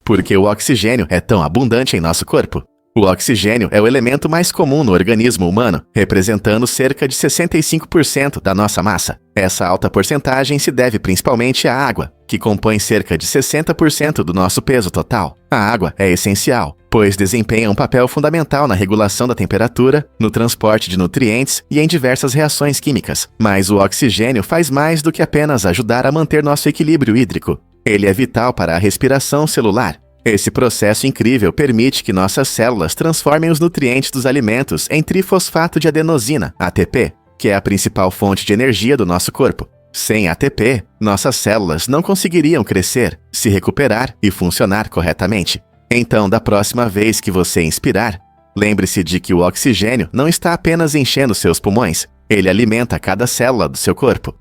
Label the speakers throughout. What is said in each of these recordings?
Speaker 1: Por que o oxigênio é tão abundante em nosso corpo? O oxigênio é o elemento mais comum no organismo humano, representando cerca de 65% da nossa massa. Essa alta porcentagem se deve principalmente à água, que compõe cerca de 60% do nosso peso total. A água é essencial, pois desempenha um papel fundamental na regulação da temperatura, no transporte de nutrientes e em diversas reações químicas. Mas o oxigênio faz mais do que apenas ajudar a manter nosso equilíbrio hídrico. Ele é vital para a respiração celular. Esse processo incrível permite que nossas células transformem os nutrientes dos alimentos em trifosfato de adenosina, ATP, que é a principal fonte de energia do nosso corpo. Sem ATP, nossas células não conseguiriam crescer, se recuperar e funcionar corretamente. Então, da próxima vez que você inspirar, lembre-se de que o oxigênio não está apenas enchendo seus pulmões, ele alimenta cada célula do seu corpo.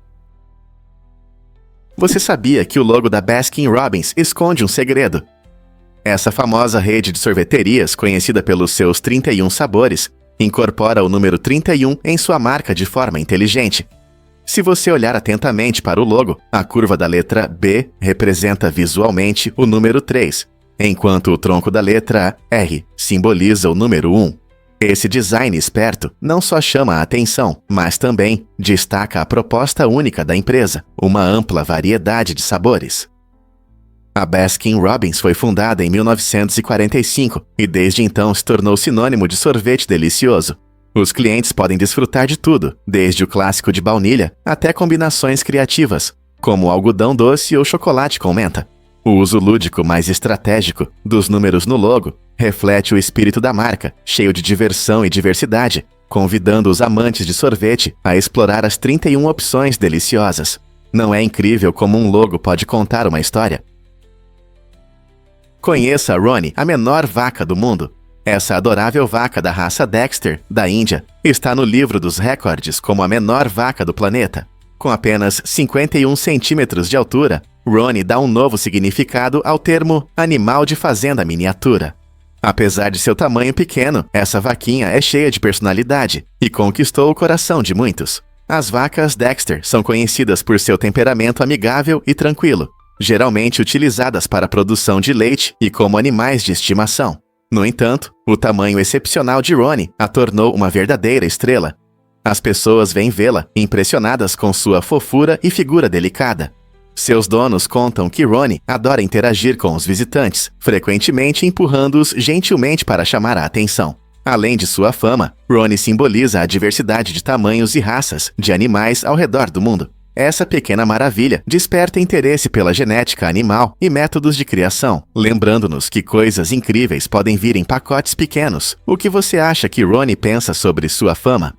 Speaker 1: Você sabia que o logo da Baskin-Robbins esconde um segredo? Essa famosa rede de sorveterias, conhecida pelos seus 31 sabores, incorpora o número 31 em sua marca de forma inteligente. Se você olhar atentamente para o logo, a curva da letra B representa visualmente o número 3, enquanto o tronco da letra R simboliza o número 1. Esse design esperto não só chama a atenção, mas também destaca a proposta única da empresa, uma ampla variedade de sabores. A Baskin-Robbins foi fundada em 1945 e desde então se tornou sinônimo de sorvete delicioso. Os clientes podem desfrutar de tudo, desde o clássico de baunilha até combinações criativas, como algodão doce ou chocolate com menta. O uso lúdico mais estratégico dos números no logo reflete o espírito da marca, cheio de diversão e diversidade, convidando os amantes de sorvete a explorar as 31 opções deliciosas. Não é incrível como um logo pode contar uma história? Conheça a Roni, a menor vaca do mundo. Essa adorável vaca da raça Dexter, da Índia, está no livro dos recordes como a menor vaca do planeta. Com apenas 51 centímetros de altura, Roni dá um novo significado ao termo animal de fazenda miniatura. Apesar de seu tamanho pequeno, essa vaquinha é cheia de personalidade e conquistou o coração de muitos. As vacas Dexter são conhecidas por seu temperamento amigável e tranquilo, geralmente utilizadas para a produção de leite e como animais de estimação. No entanto, o tamanho excepcional de Roni a tornou uma verdadeira estrela. As pessoas vêm vê-la, impressionadas com sua fofura e figura delicada. Seus donos contam que Roni adora interagir com os visitantes, frequentemente empurrando-os gentilmente para chamar a atenção. Além de sua fama, Roni simboliza a diversidade de tamanhos e raças de animais ao redor do mundo. Essa pequena maravilha desperta interesse pela genética animal e métodos de criação, lembrando-nos que coisas incríveis podem vir em pacotes pequenos. O que você acha que Roni pensa sobre sua fama?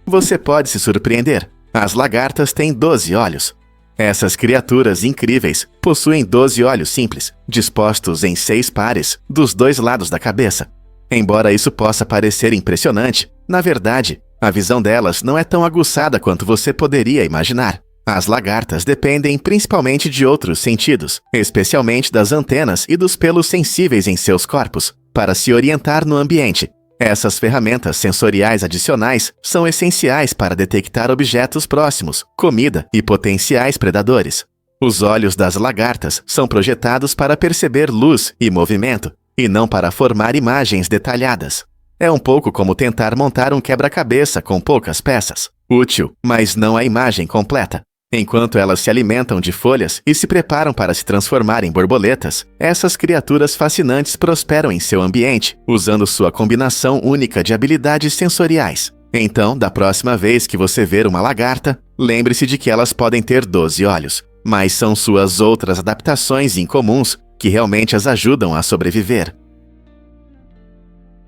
Speaker 1: Você pode se surpreender. As lagartas têm 12 olhos. Essas criaturas incríveis possuem 12 olhos simples, dispostos em 6 pares dos dois lados da cabeça. Embora isso possa parecer impressionante, na verdade, a visão delas não é tão aguçada quanto você poderia imaginar. As lagartas dependem principalmente de outros sentidos, especialmente das antenas e dos pelos sensíveis em seus corpos, para se orientar no ambiente. Essas ferramentas sensoriais adicionais são essenciais para detectar objetos próximos, comida e potenciais predadores. Os olhos das lagartas são projetados para perceber luz e movimento, e não para formar imagens detalhadas. É um pouco como tentar montar um quebra-cabeça com poucas peças. Útil, mas não a imagem completa. Enquanto elas se alimentam de folhas e se preparam para se transformar em borboletas, essas criaturas fascinantes prosperam em seu ambiente, usando sua combinação única de habilidades sensoriais. Então, da próxima vez que você ver uma lagarta, lembre-se de que elas podem ter 12 olhos, mas são suas outras adaptações incomuns que realmente as ajudam a sobreviver.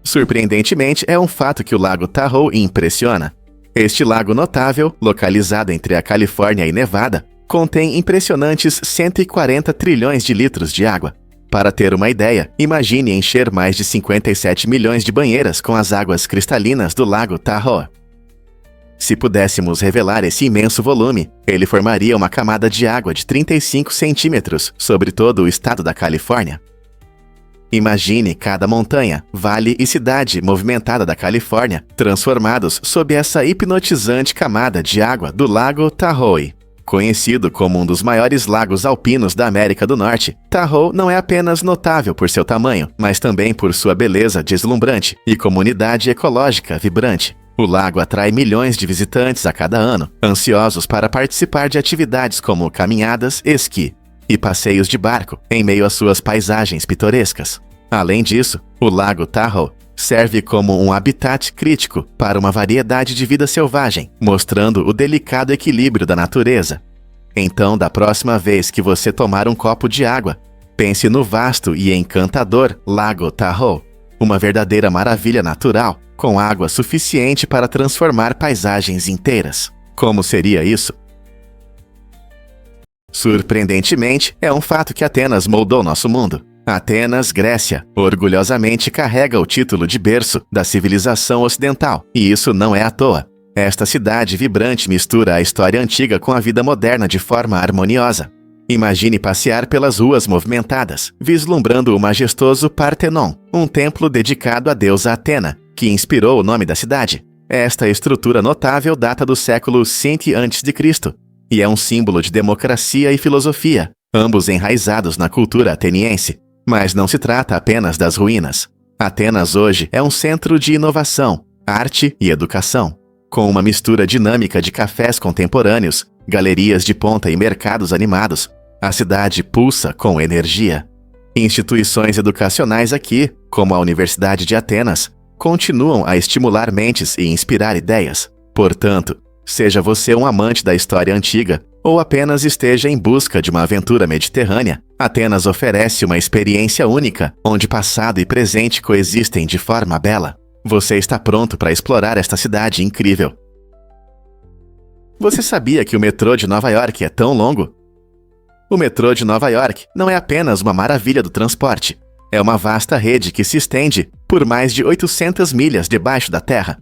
Speaker 1: Surpreendentemente, é um fato que o Lago Tahoe impressiona. Este lago notável, localizado entre a Califórnia e Nevada, contém impressionantes 140 trilhões de litros de água. Para ter uma ideia, imagine encher mais de 57 milhões de banheiras com as águas cristalinas do Lago Tahoe. Se pudéssemos revelar esse imenso volume, ele formaria uma camada de água de 35 centímetros sobre todo o estado da Califórnia. Imagine cada montanha, vale e cidade movimentada da Califórnia transformados sob essa hipnotizante camada de água do Lago Tahoe. Conhecido como um dos maiores lagos alpinos da América do Norte, Tahoe não é apenas notável por seu tamanho, mas também por sua beleza deslumbrante e comunidade ecológica vibrante. O lago atrai milhões de visitantes a cada ano, ansiosos para participar de atividades como caminhadas, esqui e passeios de barco em meio às suas paisagens pitorescas. Além disso, o lago Tahoe serve como um habitat crítico para uma variedade de vida selvagem, mostrando o delicado equilíbrio da natureza. Então, da próxima vez que você tomar um copo de água, pense no vasto e encantador Lago Tahoe, uma verdadeira maravilha natural, com água suficiente para transformar paisagens inteiras. Como seria isso? Surpreendentemente, é um fato que Atenas moldou nosso mundo. Atenas, Grécia, orgulhosamente carrega o título de berço da civilização ocidental, e isso não é à toa. Esta cidade vibrante mistura a história antiga com a vida moderna de forma harmoniosa. Imagine passear pelas ruas movimentadas, vislumbrando o majestoso Partenon, um templo dedicado à deusa Atena, que inspirou o nome da cidade. Esta estrutura notável data do século 100 a.C. e é um símbolo de democracia e filosofia, ambos enraizados na cultura ateniense. Mas não se trata apenas das ruínas. Atenas hoje é um centro de inovação, arte e educação. Com uma mistura dinâmica de cafés contemporâneos, galerias de ponta e mercados animados, a cidade pulsa com energia. Instituições educacionais aqui, como a Universidade de Atenas, continuam a estimular mentes e inspirar ideias. Portanto, seja você um amante da história antiga ou apenas esteja em busca de uma aventura mediterrânea, Atenas oferece uma experiência única, onde passado e presente coexistem de forma bela. Você está pronto para explorar esta cidade incrível. Você sabia que o metrô de Nova York é tão longo? O metrô de Nova York não é apenas uma maravilha do transporte. É uma vasta rede que se estende por mais de 800 milhas debaixo da terra.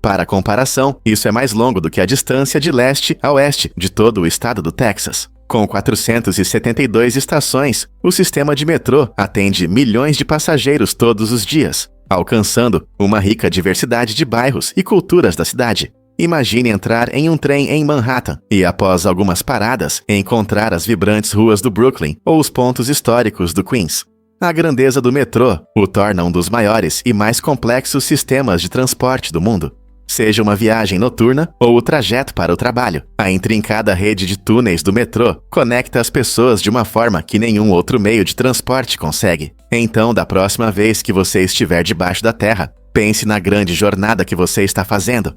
Speaker 1: Para comparação, isso é mais longo do que a distância de leste a oeste de todo o estado do Texas. Com 472 estações, o sistema de metrô atende milhões de passageiros todos os dias, alcançando uma rica diversidade de bairros e culturas da cidade. Imagine entrar em um trem em Manhattan e, após algumas paradas, encontrar as vibrantes ruas do Brooklyn ou os pontos históricos do Queens. A grandeza do metrô o torna um dos maiores e mais complexos sistemas de transporte do mundo. Seja uma viagem noturna ou o trajeto para o trabalho, a intrincada rede de túneis do metrô conecta as pessoas de uma forma que nenhum outro meio de transporte consegue. Então, da próxima vez que você estiver debaixo da terra, pense na grande jornada que você está fazendo.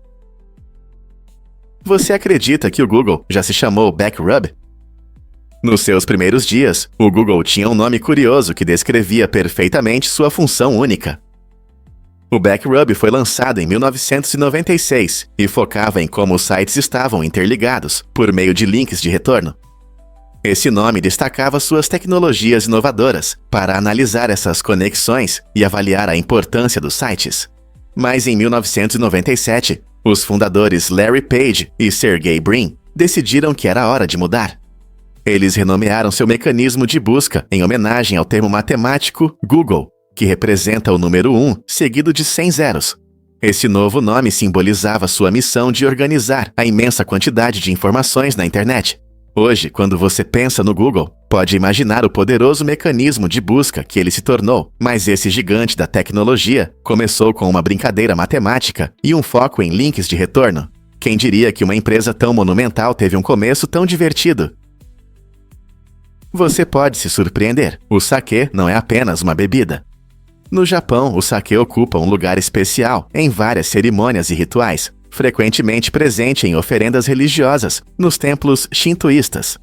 Speaker 1: Você acredita que o Google já se chamou Backrub? Nos seus primeiros dias, o Google tinha um nome curioso que descrevia perfeitamente sua função única. O Backrub foi lançado em 1996 e focava em como os sites estavam interligados, por meio de links de retorno. Esse nome destacava suas tecnologias inovadoras para analisar essas conexões e avaliar a importância dos sites. Mas em 1997, os fundadores Larry Page e Sergey Brin decidiram que era hora de mudar. Eles renomearam seu mecanismo de busca em homenagem ao termo matemático Google, que representa o número 1 seguido de 100 zeros. Esse novo nome simbolizava sua missão de organizar a imensa quantidade de informações na internet. Hoje, quando você pensa no Google, pode imaginar o poderoso mecanismo de busca que ele se tornou, mas esse gigante da tecnologia começou com uma brincadeira matemática e um foco em links de retorno. Quem diria que uma empresa tão monumental teve um começo tão divertido? Você pode se surpreender. O saquê não é apenas uma bebida. No Japão, o saquê ocupa um lugar especial em várias cerimônias e rituais, frequentemente presente em oferendas religiosas nos templos shintoístas.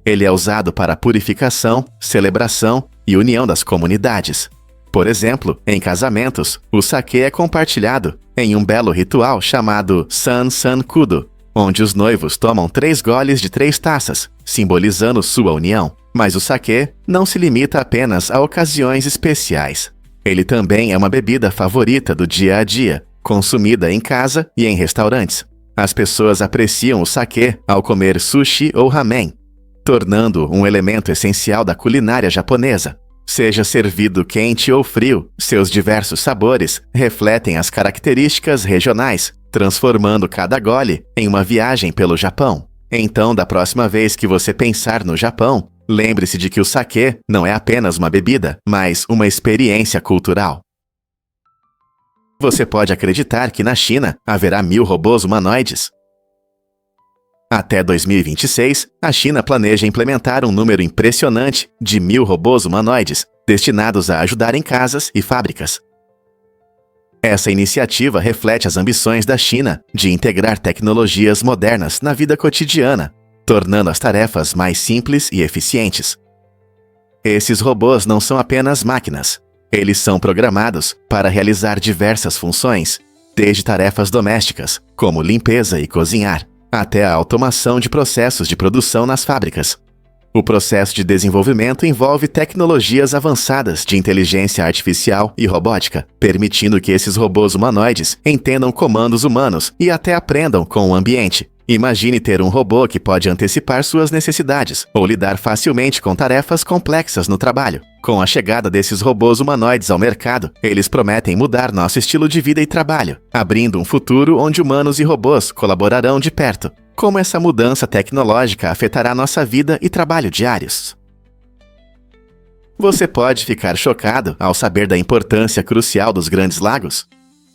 Speaker 1: Ele é usado para purificação, celebração e união das comunidades. Por exemplo, em casamentos, o saquê é compartilhado em um belo ritual chamado San-san-kudo, onde os noivos tomam 3 goles de 3 taças, simbolizando sua união. Mas o saquê não se limita apenas a ocasiões especiais. Ele também é uma bebida favorita do dia a dia, consumida em casa e em restaurantes. As pessoas apreciam o saquê ao comer sushi ou ramen, tornando um elemento essencial da culinária japonesa. Seja servido quente ou frio, seus diversos sabores refletem as características regionais, transformando cada gole em uma viagem pelo Japão. Então, da próxima vez que você pensar no Japão, lembre-se de que o sake não é apenas uma bebida, mas uma experiência cultural. Você pode acreditar que na China haverá 1000 robôs humanoides? Até 2026, a China planeja implementar um número impressionante de 1000 robôs humanoides, destinados a ajudar em casas e fábricas. Essa iniciativa reflete as ambições da China de integrar tecnologias modernas na vida cotidiana, tornando as tarefas mais simples e eficientes. Esses robôs não são apenas máquinas. Eles são programados para realizar diversas funções, desde tarefas domésticas, como limpeza e cozinhar, até a automação de processos de produção nas fábricas. O processo de desenvolvimento envolve tecnologias avançadas de inteligência artificial e robótica, permitindo que esses robôs humanoides entendam comandos humanos e até aprendam com o ambiente. Imagine ter um robô que pode antecipar suas necessidades ou lidar facilmente com tarefas complexas no trabalho. Com a chegada desses robôs humanoides ao mercado, eles prometem mudar nosso estilo de vida e trabalho, abrindo um futuro onde humanos e robôs colaborarão de perto. Como essa mudança tecnológica afetará nossa vida e trabalho diários? Você pode ficar chocado ao saber da importância crucial dos Grandes Lagos.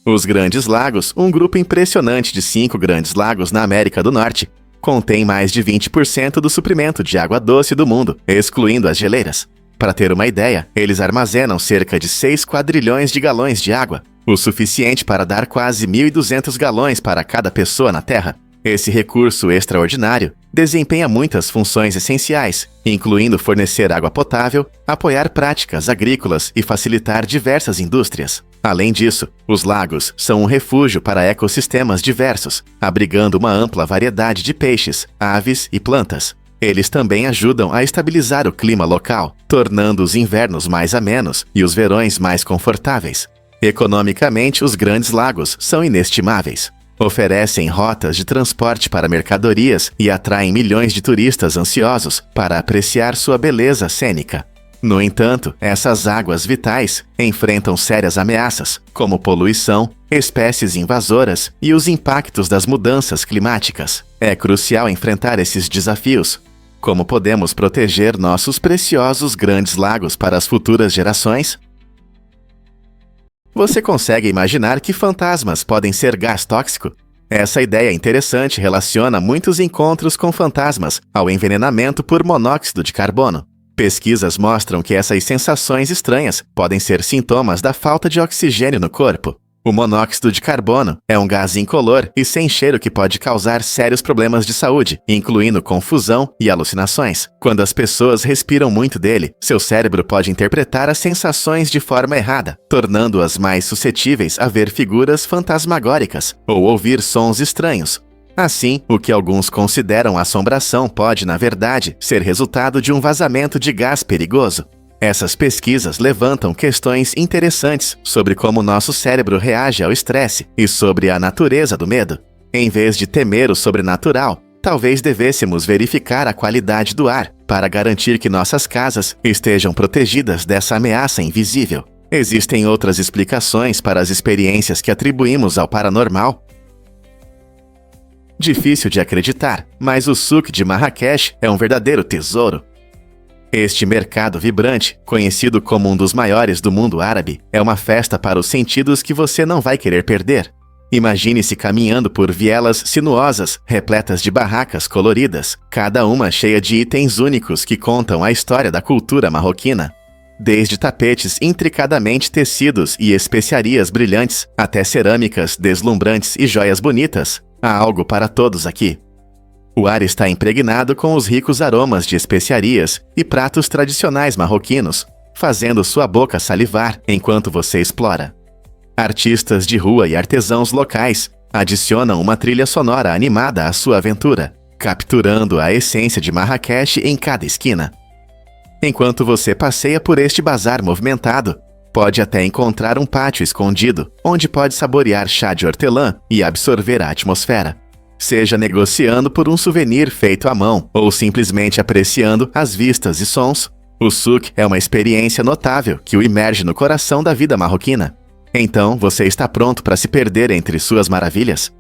Speaker 1: Os Grandes Lagos, um grupo impressionante de 5 grandes lagos na América do Norte, contém mais de 20% do suprimento de água doce do mundo, excluindo as geleiras. Para ter uma ideia, eles armazenam cerca de 6 quadrilhões de galões de água, o suficiente para dar quase 1.200 galões para cada pessoa na Terra. Esse recurso extraordinário desempenha muitas funções essenciais, incluindo fornecer água potável, apoiar práticas agrícolas e facilitar diversas indústrias. Além disso, os lagos são um refúgio para ecossistemas diversos, abrigando uma ampla variedade de peixes, aves e plantas. Eles também ajudam a estabilizar o clima local, tornando os invernos mais amenos e os verões mais confortáveis. Economicamente, os Grandes Lagos são inestimáveis. Oferecem rotas de transporte para mercadorias e atraem milhões de turistas ansiosos para apreciar sua beleza cênica. No entanto, essas águas vitais enfrentam sérias ameaças, como poluição, espécies invasoras e os impactos das mudanças climáticas. É crucial enfrentar esses desafios. Como podemos proteger nossos preciosos Grandes Lagos para as futuras gerações? Você consegue imaginar que fantasmas podem ser gás tóxico? Essa ideia interessante relaciona muitos encontros com fantasmas ao envenenamento por monóxido de carbono. Pesquisas mostram que essas sensações estranhas podem ser sintomas da falta de oxigênio no corpo. O monóxido de carbono é um gás incolor e sem cheiro que pode causar sérios problemas de saúde, incluindo confusão e alucinações. Quando as pessoas respiram muito dele, seu cérebro pode interpretar as sensações de forma errada, tornando-as mais suscetíveis a ver figuras fantasmagóricas ou ouvir sons estranhos. Assim, o que alguns consideram assombração pode, na verdade, ser resultado de um vazamento de gás perigoso. Essas pesquisas levantam questões interessantes sobre como nosso cérebro reage ao estresse e sobre a natureza do medo. Em vez de temer o sobrenatural, talvez devêssemos verificar a qualidade do ar para garantir que nossas casas estejam protegidas dessa ameaça invisível. Existem outras explicações para as experiências que atribuímos ao paranormal. Difícil de acreditar, mas o souk de Marrakech é um verdadeiro tesouro. Este mercado vibrante, conhecido como um dos maiores do mundo árabe, é uma festa para os sentidos que você não vai querer perder. Imagine-se caminhando por vielas sinuosas, repletas de barracas coloridas, cada uma cheia de itens únicos que contam a história da cultura marroquina. Desde tapetes intricadamente tecidos e especiarias brilhantes, até cerâmicas deslumbrantes e joias bonitas, há algo para todos aqui. O ar está impregnado com os ricos aromas de especiarias e pratos tradicionais marroquinos, fazendo sua boca salivar enquanto você explora. Artistas de rua e artesãos locais adicionam uma trilha sonora animada à sua aventura, capturando a essência de Marrakech em cada esquina. Enquanto você passeia por este bazar movimentado, pode até encontrar um pátio escondido, onde pode saborear chá de hortelã e absorver a atmosfera. Seja negociando por um souvenir feito à mão ou simplesmente apreciando as vistas e sons, o souk é uma experiência notável que o imerge no coração da vida marroquina. Então, você está pronto para se perder entre suas maravilhas?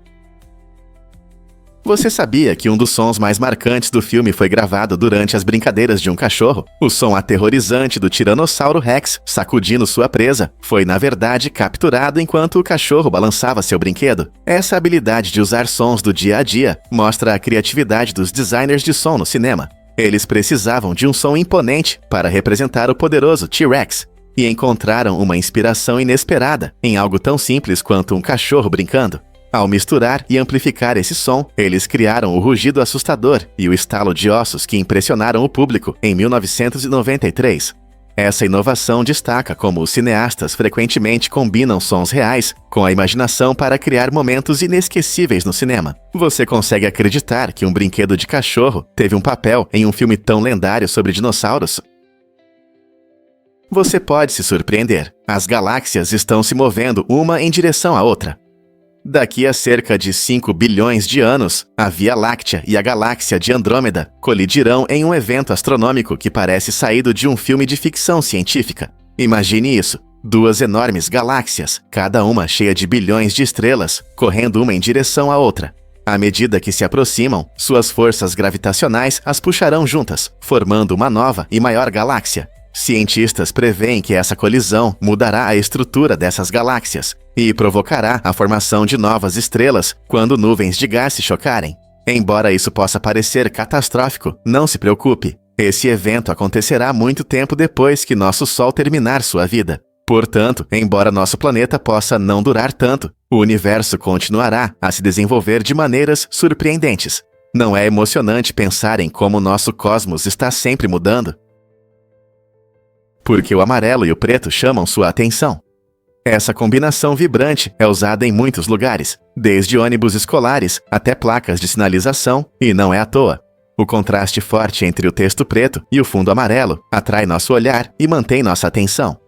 Speaker 1: Você sabia que um dos sons mais marcantes do filme foi gravado durante as brincadeiras de um cachorro? O som aterrorizante do Tiranossauro Rex sacudindo sua presa foi, na verdade, capturado enquanto o cachorro balançava seu brinquedo. Essa habilidade de usar sons do dia a dia mostra a criatividade dos designers de som no cinema. Eles precisavam de um som imponente para representar o poderoso T-Rex e encontraram uma inspiração inesperada em algo tão simples quanto um cachorro brincando. Ao misturar e amplificar esse som, eles criaram o rugido assustador e o estalo de ossos que impressionaram o público em 1993. Essa inovação destaca como os cineastas frequentemente combinam sons reais com a imaginação para criar momentos inesquecíveis no cinema. Você consegue acreditar que um brinquedo de cachorro teve um papel em um filme tão lendário sobre dinossauros? Você pode se surpreender. As galáxias estão se movendo uma em direção à outra. Daqui a cerca de 5 bilhões de anos, a Via Láctea e a galáxia de Andrômeda colidirão em um evento astronômico que parece saído de um filme de ficção científica. Imagine isso, 2 enormes galáxias, cada uma cheia de bilhões de estrelas, correndo uma em direção à outra. À medida que se aproximam, suas forças gravitacionais as puxarão juntas, formando uma nova e maior galáxia. Cientistas preveem que essa colisão mudará a estrutura dessas galáxias e provocará a formação de novas estrelas quando nuvens de gás se chocarem. Embora isso possa parecer catastrófico, não se preocupe. Esse evento acontecerá muito tempo depois que nosso Sol terminar sua vida. Portanto, embora nosso planeta possa não durar tanto, o universo continuará a se desenvolver de maneiras surpreendentes. Não é emocionante pensar em como nosso cosmos está sempre mudando? Porque o amarelo e o preto chamam sua atenção. Essa combinação vibrante é usada em muitos lugares, desde ônibus escolares até placas de sinalização, e não é à toa. O contraste forte entre o texto preto e o fundo amarelo atrai nosso olhar e mantém nossa atenção.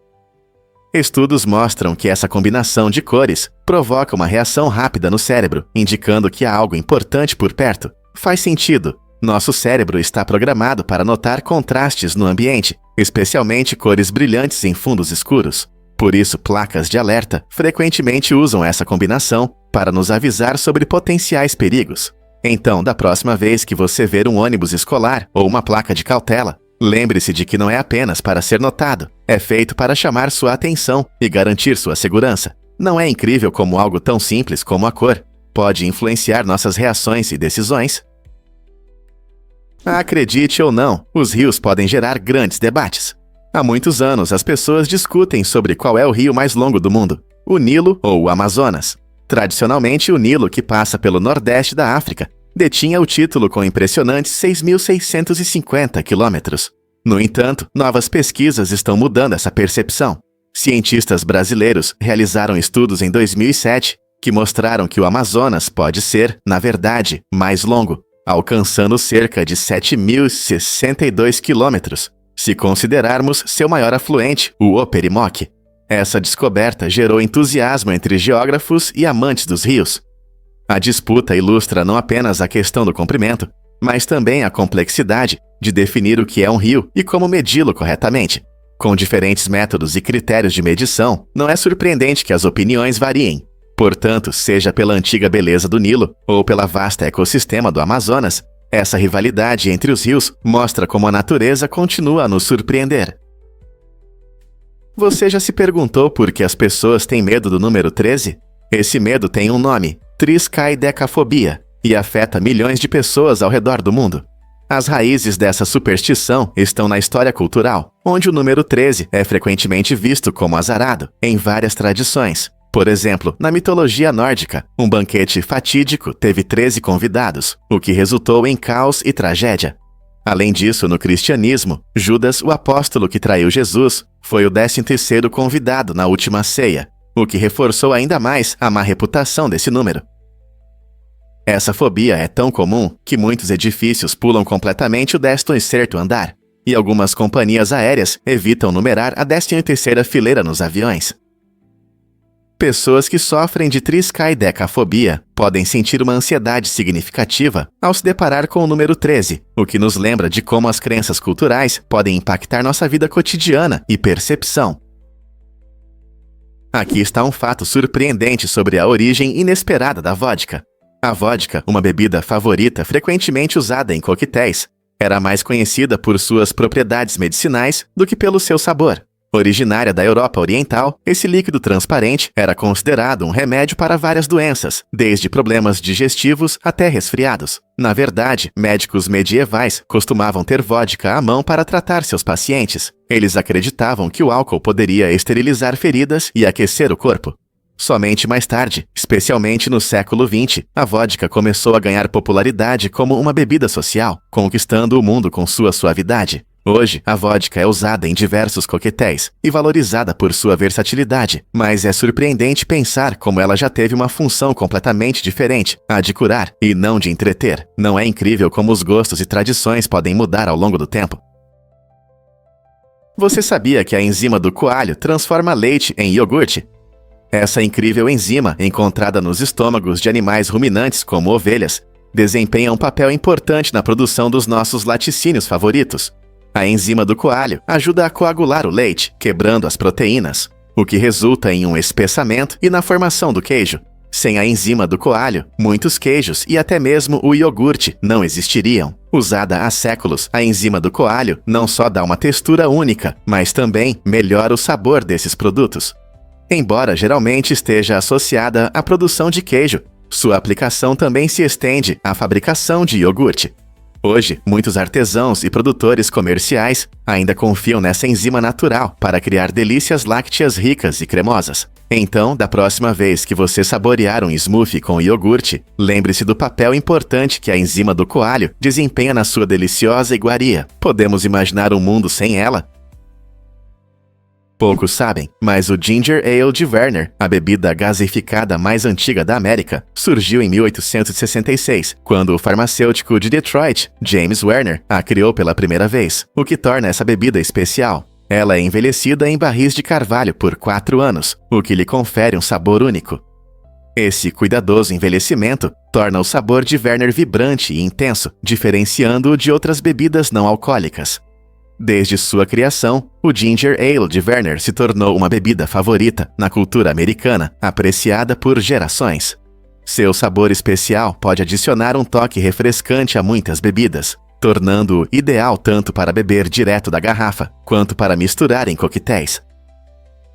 Speaker 1: Estudos mostram que essa combinação de cores provoca uma reação rápida no cérebro, indicando que há algo importante por perto. Faz sentido. Nosso cérebro está programado para notar contrastes no ambiente, especialmente cores brilhantes em fundos escuros. Por isso, placas de alerta frequentemente usam essa combinação para nos avisar sobre potenciais perigos. Então, da próxima vez que você ver um ônibus escolar ou uma placa de cautela, lembre-se de que não é apenas para ser notado, é feito para chamar sua atenção e garantir sua segurança. Não é incrível como algo tão simples como a cor pode influenciar nossas reações e decisões? Acredite ou não, os rios podem gerar grandes debates. Há muitos anos, as pessoas discutem sobre qual é o rio mais longo do mundo, o Nilo ou o Amazonas. Tradicionalmente, o Nilo, que passa pelo nordeste da África, detinha o título com impressionantes 6.650 quilômetros. No entanto, novas pesquisas estão mudando essa percepção. Cientistas brasileiros realizaram estudos em 2007 que mostraram que o Amazonas pode ser, na verdade, mais longo, alcançando cerca de 7.062 quilômetros, se considerarmos seu maior afluente, o Operimok. Essa descoberta gerou entusiasmo entre geógrafos e amantes dos rios. A disputa ilustra não apenas a questão do comprimento, mas também a complexidade de definir o que é um rio e como medi-lo corretamente. Com diferentes métodos e critérios de medição, não é surpreendente que as opiniões variem. Portanto, seja pela antiga beleza do Nilo ou pela vasta ecossistema do Amazonas, essa rivalidade entre os rios mostra como a natureza continua a nos surpreender. Você já se perguntou por que as pessoas têm medo do número 13? Esse medo tem um nome, triskaidekafobia, e afeta milhões de pessoas ao redor do mundo. As raízes dessa superstição estão na história cultural, onde o número 13 é frequentemente visto como azarado em várias tradições. Por exemplo, na mitologia nórdica, um banquete fatídico teve 13 convidados, o que resultou em caos e tragédia. Além disso, no cristianismo, Judas, o apóstolo que traiu Jesus, foi o 13º convidado na última ceia, o que reforçou ainda mais a má reputação desse número. Essa fobia é tão comum que muitos edifícios pulam completamente o 13º andar, e algumas companhias aéreas evitam numerar a 13ª fileira nos aviões. Pessoas que sofrem de triskaidekafobia podem sentir uma ansiedade significativa ao se deparar com o número 13, o que nos lembra de como as crenças culturais podem impactar nossa vida cotidiana e percepção. Aqui está um fato surpreendente sobre a origem inesperada da vodka. A vodka, uma bebida favorita frequentemente usada em coquetéis, era mais conhecida por suas propriedades medicinais do que pelo seu sabor. Originária da Europa Oriental, esse líquido transparente era considerado um remédio para várias doenças, desde problemas digestivos até resfriados. Na verdade, médicos medievais costumavam ter vodka à mão para tratar seus pacientes. Eles acreditavam que o álcool poderia esterilizar feridas e aquecer o corpo. Somente mais tarde, especialmente no século XX, a vodka começou a ganhar popularidade como uma bebida social, conquistando o mundo com sua suavidade. Hoje, a vodka é usada em diversos coquetéis e valorizada por sua versatilidade, mas é surpreendente pensar como ela já teve uma função completamente diferente, a de curar e não de entreter. Não é incrível como os gostos e tradições podem mudar ao longo do tempo? Você sabia que a enzima do coalho transforma leite em iogurte? Essa incrível enzima, encontrada nos estômagos de animais ruminantes como ovelhas, desempenha um papel importante na produção dos nossos laticínios favoritos. A enzima do coalho ajuda a coagular o leite, quebrando as proteínas, o que resulta em um espessamento e na formação do queijo. Sem a enzima do coalho, muitos queijos e até mesmo o iogurte não existiriam. Usada há séculos, a enzima do coalho não só dá uma textura única, mas também melhora o sabor desses produtos. Embora geralmente esteja associada à produção de queijo, sua aplicação também se estende à fabricação de iogurte. Hoje, muitos artesãos e produtores comerciais ainda confiam nessa enzima natural para criar delícias lácteas ricas e cremosas. Então, da próxima vez que você saborear um smoothie com iogurte, lembre-se do papel importante que a enzima do coalho desempenha na sua deliciosa iguaria. Podemos imaginar um mundo sem ela? Poucos sabem, mas o Ginger Ale de Werner, a bebida gasificada mais antiga da América, surgiu em 1866, quando o farmacêutico de Detroit, James Werner, a criou pela primeira vez, o que torna essa bebida especial. Ela é envelhecida em barris de carvalho por 4 anos, o que lhe confere um sabor único. Esse cuidadoso envelhecimento torna o sabor de Werner vibrante e intenso, diferenciando-o de outras bebidas não alcoólicas. Desde sua criação, o Ginger Ale de Werner se tornou uma bebida favorita na cultura americana, apreciada por gerações. Seu sabor especial pode adicionar um toque refrescante a muitas bebidas, tornando-o ideal tanto para beber direto da garrafa, quanto para misturar em coquetéis.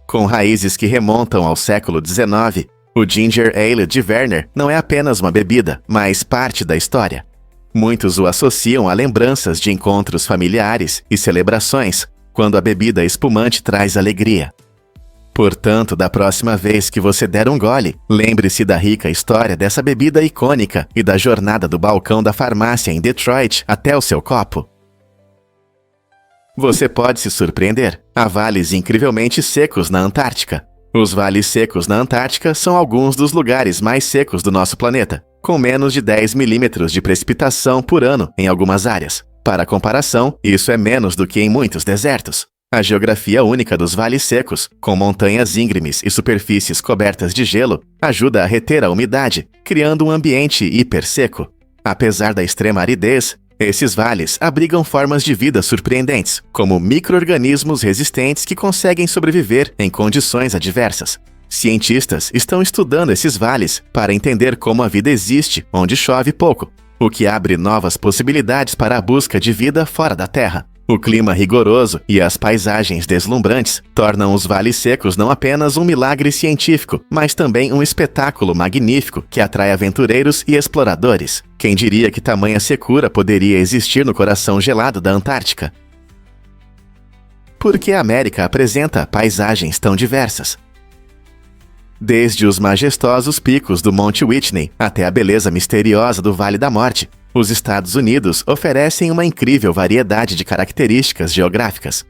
Speaker 1: Com raízes que remontam ao século XIX, o Ginger Ale de Werner não é apenas uma bebida, mas parte da história. Muitos o associam a lembranças de encontros familiares e celebrações, quando a bebida espumante traz alegria. Portanto, da próxima vez que você der um gole, lembre-se da rica história dessa bebida icônica e da jornada do balcão da farmácia em Detroit até o seu copo. Você pode se surpreender. Há vales incrivelmente secos na Antártica. Os vales secos na Antártica são alguns dos lugares mais secos do nosso planeta, com menos de 10 milímetros de precipitação por ano em algumas áreas. Para comparação, isso é menos do que em muitos desertos. A geografia única dos vales secos, com montanhas íngremes e superfícies cobertas de gelo, ajuda a reter a umidade, criando um ambiente hiperseco. Apesar da extrema aridez, esses vales abrigam formas de vida surpreendentes, como micro-organismos resistentes que conseguem sobreviver em condições adversas. Cientistas estão estudando esses vales para entender como a vida existe onde chove pouco, o que abre novas possibilidades para a busca de vida fora da Terra. O clima rigoroso e as paisagens deslumbrantes tornam os vales secos não apenas um milagre científico, mas também um espetáculo magnífico que atrai aventureiros e exploradores. Quem diria que tamanha secura poderia existir no coração gelado da Antártica? Por que a América apresenta paisagens tão diversas? Desde os majestosos picos do Monte Whitney até a beleza misteriosa do Vale da Morte, os Estados Unidos oferecem uma incrível variedade de características geográficas.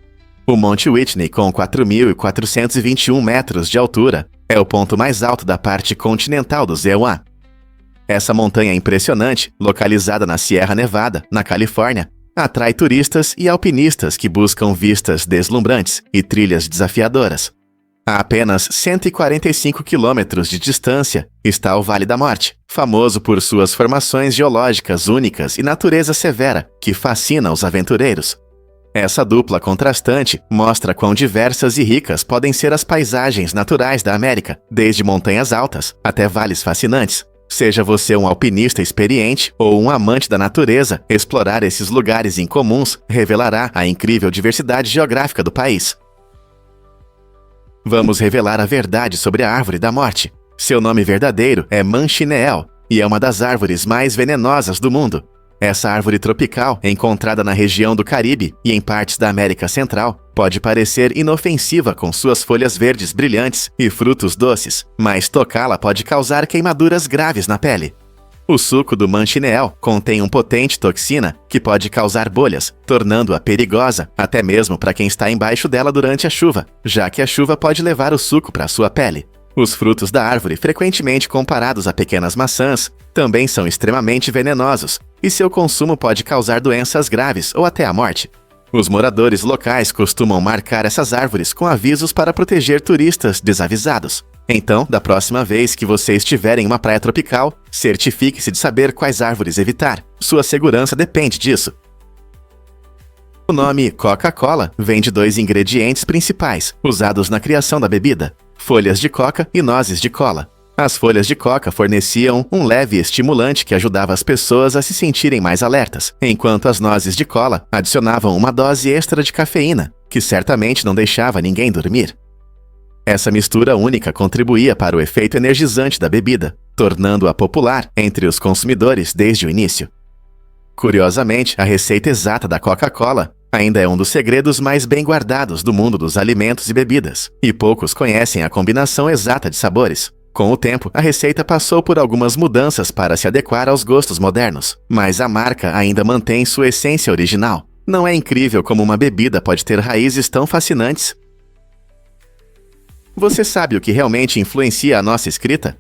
Speaker 1: O Monte Whitney, com 4.421 metros de altura, é o ponto mais alto da parte continental dos EUA. Essa montanha impressionante, localizada na Sierra Nevada, na Califórnia, atrai turistas e alpinistas que buscam vistas deslumbrantes e trilhas desafiadoras. A apenas 145 quilômetros de distância está o Vale da Morte, famoso por suas formações geológicas únicas e natureza severa, que fascina os aventureiros. Essa dupla contrastante mostra quão diversas e ricas podem ser as paisagens naturais da América, desde montanhas altas até vales fascinantes. Seja você um alpinista experiente ou um amante da natureza, explorar esses lugares incomuns revelará a incrível diversidade geográfica do país. Vamos revelar a verdade sobre a árvore da morte. Seu nome verdadeiro é Manchineel e é uma das árvores mais venenosas do mundo. Essa árvore tropical, encontrada na região do Caribe e em partes da América Central, pode parecer inofensiva com suas folhas verdes brilhantes e frutos doces, mas tocá-la pode causar queimaduras graves na pele. O suco do Manchineel contém uma potente toxina que pode causar bolhas, tornando-a perigosa até mesmo para quem está embaixo dela durante a chuva, já que a chuva pode levar o suco para sua pele. Os frutos da árvore, frequentemente comparados a pequenas maçãs, também são extremamente venenosos, e seu consumo pode causar doenças graves ou até a morte. Os moradores locais costumam marcar essas árvores com avisos para proteger turistas desavisados. Então, da próxima vez que você estiver em uma praia tropical, certifique-se de saber quais árvores evitar. Sua segurança depende disso. O nome Coca-Cola vem de 2 ingredientes principais usados na criação da bebida: folhas de coca e nozes de cola. As folhas de coca forneciam um leve estimulante que ajudava as pessoas a se sentirem mais alertas, enquanto as nozes de cola adicionavam uma dose extra de cafeína, que certamente não deixava ninguém dormir. Essa mistura única contribuía para o efeito energizante da bebida, tornando-a popular entre os consumidores desde o início. Curiosamente, a receita exata da Coca-Cola ainda é um dos segredos mais bem guardados do mundo dos alimentos e bebidas, e poucos conhecem a combinação exata de sabores. Com o tempo, a receita passou por algumas mudanças para se adequar aos gostos modernos, mas a marca ainda mantém sua essência original. Não é incrível como uma bebida pode ter raízes tão fascinantes? Você sabe o que realmente influencia a nossa escrita?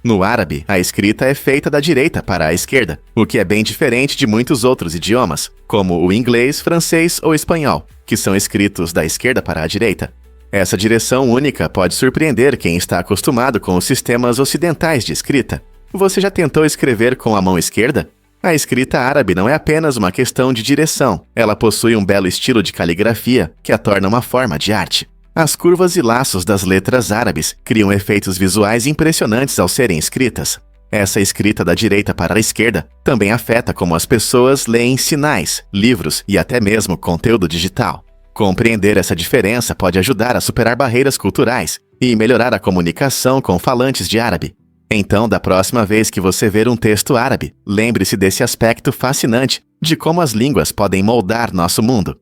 Speaker 1: No árabe, a escrita é feita da direita para a esquerda, o que é bem diferente de muitos outros idiomas, como o inglês, francês ou espanhol, que são escritos da esquerda para a direita. Essa direção única pode surpreender quem está acostumado com os sistemas ocidentais de escrita. Você já tentou escrever com a mão esquerda? A escrita árabe não é apenas uma questão de direção, ela possui um belo estilo de caligrafia que a torna uma forma de arte. As curvas e laços das letras árabes criam efeitos visuais impressionantes ao serem escritas. Essa escrita da direita para a esquerda também afeta como as pessoas leem sinais, livros e até mesmo conteúdo digital. Compreender essa diferença pode ajudar a superar barreiras culturais e melhorar a comunicação com falantes de árabe. Então, da próxima vez que você ver um texto árabe, lembre-se desse aspecto fascinante de como as línguas podem moldar nosso mundo.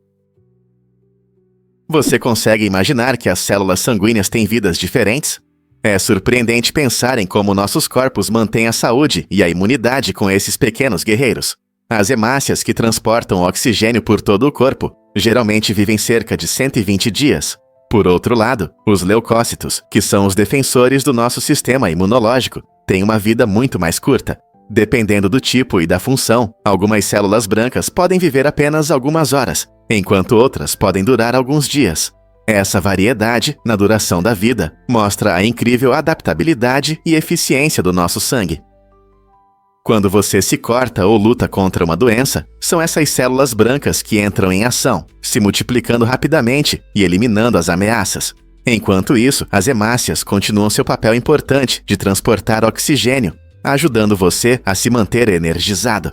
Speaker 1: Você consegue imaginar que as células sanguíneas têm vidas diferentes? É surpreendente pensar em como nossos corpos mantêm a saúde e a imunidade com esses pequenos guerreiros. As hemácias, que transportam oxigênio por todo o corpo, geralmente vivem cerca de 120 dias. Por outro lado, os leucócitos, que são os defensores do nosso sistema imunológico, têm uma vida muito mais curta. Dependendo do tipo e da função, algumas células brancas podem viver apenas algumas horas, enquanto outras podem durar alguns dias. Essa variedade na duração da vida mostra a incrível adaptabilidade e eficiência do nosso sangue. Quando você se corta ou luta contra uma doença, são essas células brancas que entram em ação, se multiplicando rapidamente e eliminando as ameaças. Enquanto isso, as hemácias continuam seu papel importante de transportar oxigênio, ajudando você a se manter energizado.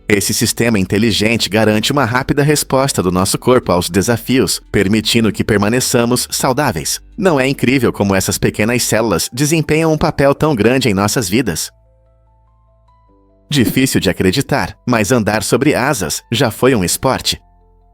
Speaker 1: Esse sistema inteligente garante uma rápida resposta do nosso corpo aos desafios, permitindo que permaneçamos saudáveis. Não é incrível como essas pequenas células desempenham um papel tão grande em nossas vidas? Difícil de acreditar, mas andar sobre asas já foi um esporte.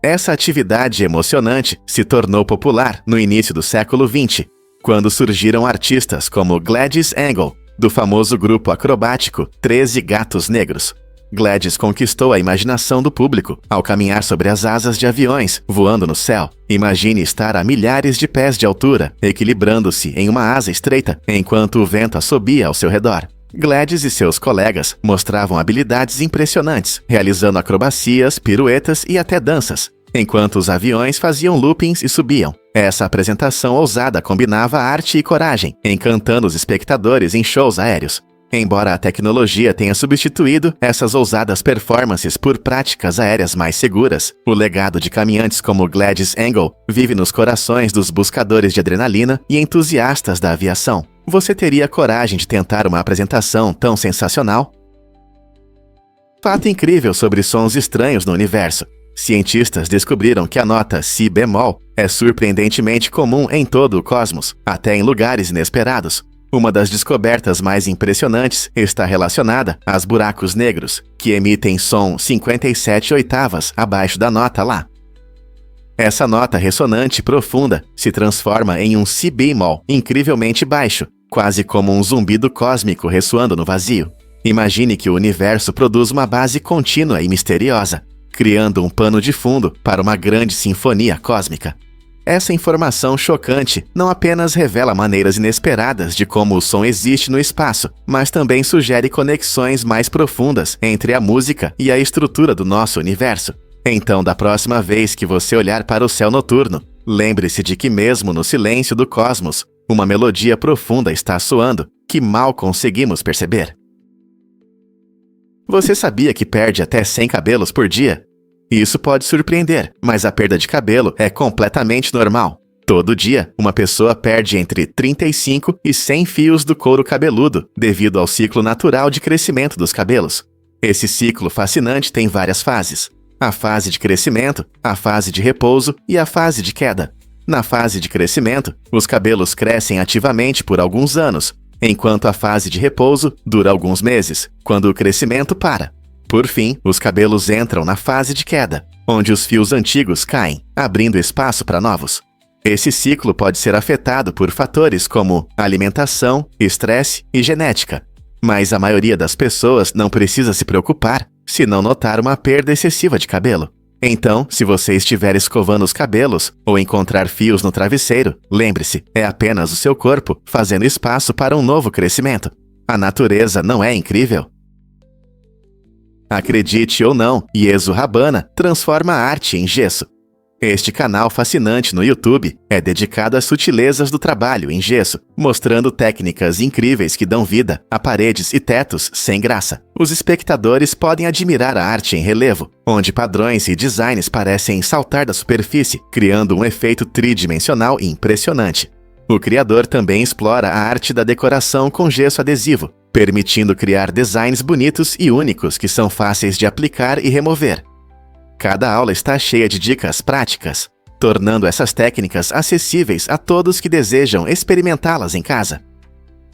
Speaker 1: Essa atividade emocionante se tornou popular no início do século XX, quando surgiram artistas como Gladys Angle, do famoso grupo acrobático 13 Gatos Negros. Gladys conquistou a imaginação do público ao caminhar sobre as asas de aviões, voando no céu. Imagine estar a milhares de pés de altura, equilibrando-se em uma asa estreita, enquanto o vento assobia ao seu redor. Gladys e seus colegas mostravam habilidades impressionantes, realizando acrobacias, piruetas e até danças, enquanto os aviões faziam loopings e subiam. Essa apresentação ousada combinava arte e coragem, encantando os espectadores em shows aéreos. Embora a tecnologia tenha substituído essas ousadas performances por práticas aéreas mais seguras, o legado de caminhantes como Gladys Angle vive nos corações dos buscadores de adrenalina e entusiastas da aviação. você teria coragem de tentar uma apresentação tão sensacional? Fato incrível sobre sons estranhos no universo. Cientistas descobriram que a nota si bemol é surpreendentemente comum em todo o cosmos, até em lugares inesperados. Uma das descobertas mais impressionantes está relacionada aos buracos negros, que emitem som 57 oitavas abaixo da nota Lá. Essa nota ressonante profunda se transforma em um si bemol incrivelmente baixo, quase como um zumbido cósmico ressoando no vazio. Imagine que o universo produz uma base contínua e misteriosa, criando um pano de fundo para uma grande sinfonia cósmica. Essa informação chocante não apenas revela maneiras inesperadas de como o som existe no espaço, mas também sugere conexões mais profundas entre a música e a estrutura do nosso universo. Então, da próxima vez que você olhar para o céu noturno, lembre-se de que mesmo no silêncio do cosmos, uma melodia profunda está soando que mal conseguimos perceber. Você sabia que perde até 100 cabelos por dia? Isso pode surpreender, mas a perda de cabelo é completamente normal. Todo dia, uma pessoa perde entre 35 e 100 fios do couro cabeludo, devido ao ciclo natural de crescimento dos cabelos. Esse ciclo fascinante tem várias fases: a fase de crescimento, a fase de repouso e a fase de queda. Na fase de crescimento, os cabelos crescem ativamente por alguns anos, enquanto a fase de repouso dura alguns meses, quando o crescimento para. Por fim, os cabelos entram na fase de queda, onde os fios antigos caem, abrindo espaço para novos. Esse ciclo pode ser afetado por fatores como alimentação, estresse e genética, mas a maioria das pessoas não precisa se preocupar se não notar uma perda excessiva de cabelo. Então, se você estiver escovando os cabelos ou encontrar fios no travesseiro, lembre-se, é apenas o seu corpo fazendo espaço para um novo crescimento. A natureza não é incrível? Acredite ou não, Iezo Rabana transforma a arte em gesso. Este canal fascinante no YouTube é dedicado às sutilezas do trabalho em gesso, mostrando técnicas incríveis que dão vida a paredes e tetos sem graça. Os espectadores podem admirar a arte em relevo, onde padrões e designs parecem saltar da superfície, criando um efeito tridimensional impressionante. O criador também explora a arte da decoração com gesso adesivo, permitindo criar designs bonitos e únicos que são fáceis de aplicar e remover. Cada aula está cheia de dicas práticas, tornando essas técnicas acessíveis a todos que desejam experimentá-las em casa.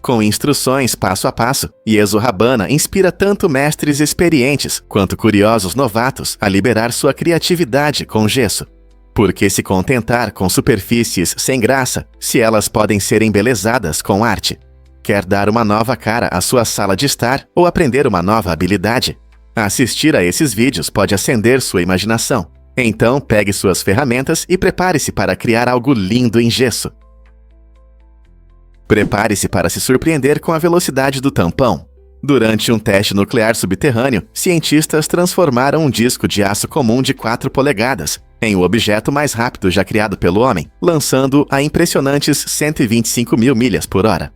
Speaker 1: Com instruções passo a passo, Iezo Rabana inspira tanto mestres experientes quanto curiosos novatos a liberar sua criatividade com gesso. Por que se contentar com superfícies sem graça, se elas podem ser embelezadas com arte? Quer dar uma nova cara à sua sala de estar ou aprender uma nova habilidade? Assistir a esses vídeos pode acender sua imaginação. Então, pegue suas ferramentas e prepare-se para criar algo lindo em gesso. Prepare-se para se surpreender com a velocidade do tampão. Durante um teste nuclear subterrâneo, cientistas transformaram um disco de aço comum de 4 polegadas em o objeto mais rápido já criado pelo homem, lançando a impressionantes 125 mil milhas por hora.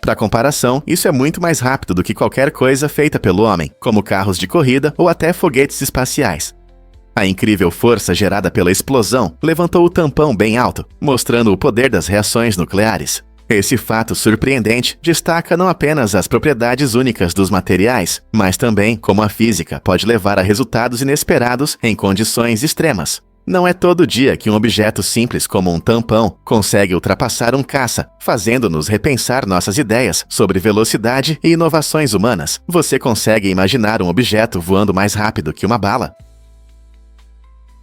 Speaker 1: Para comparação, isso é muito mais rápido do que qualquer coisa feita pelo homem, como carros de corrida ou até foguetes espaciais. A incrível força gerada pela explosão levantou o tampão bem alto, mostrando o poder das reações nucleares. Esse fato surpreendente destaca não apenas as propriedades únicas dos materiais, mas também como a física pode levar a resultados inesperados em condições extremas. Não é todo dia que um objeto simples como um tampão consegue ultrapassar um caça, fazendo-nos repensar nossas ideias sobre velocidade e inovações humanas. Você consegue imaginar um objeto voando mais rápido que uma bala?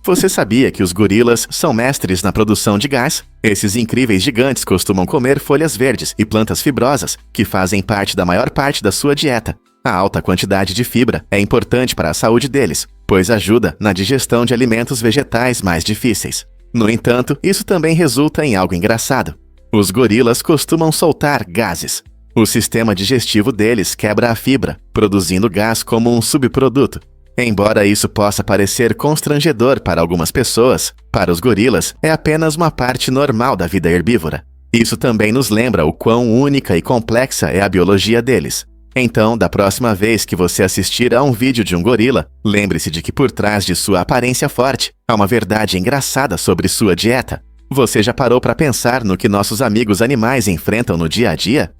Speaker 1: Você sabia que os gorilas são mestres na produção de gás? Esses incríveis gigantes costumam comer folhas verdes e plantas fibrosas, que fazem parte da maior parte da sua dieta. A alta quantidade de fibra é importante para a saúde deles, pois ajuda na digestão de alimentos vegetais mais difíceis. No entanto, isso também resulta em algo engraçado. Os gorilas costumam soltar gases. O sistema digestivo deles quebra a fibra, produzindo gás como um subproduto. Embora isso possa parecer constrangedor para algumas pessoas, para os gorilas é apenas uma parte normal da vida herbívora. Isso também nos lembra o quão única e complexa é a biologia deles. Então, da próxima vez que você assistir a um vídeo de um gorila, lembre-se de que por trás de sua aparência forte, há uma verdade engraçada sobre sua dieta. Você já parou para pensar no que nossos amigos animais enfrentam no dia a dia?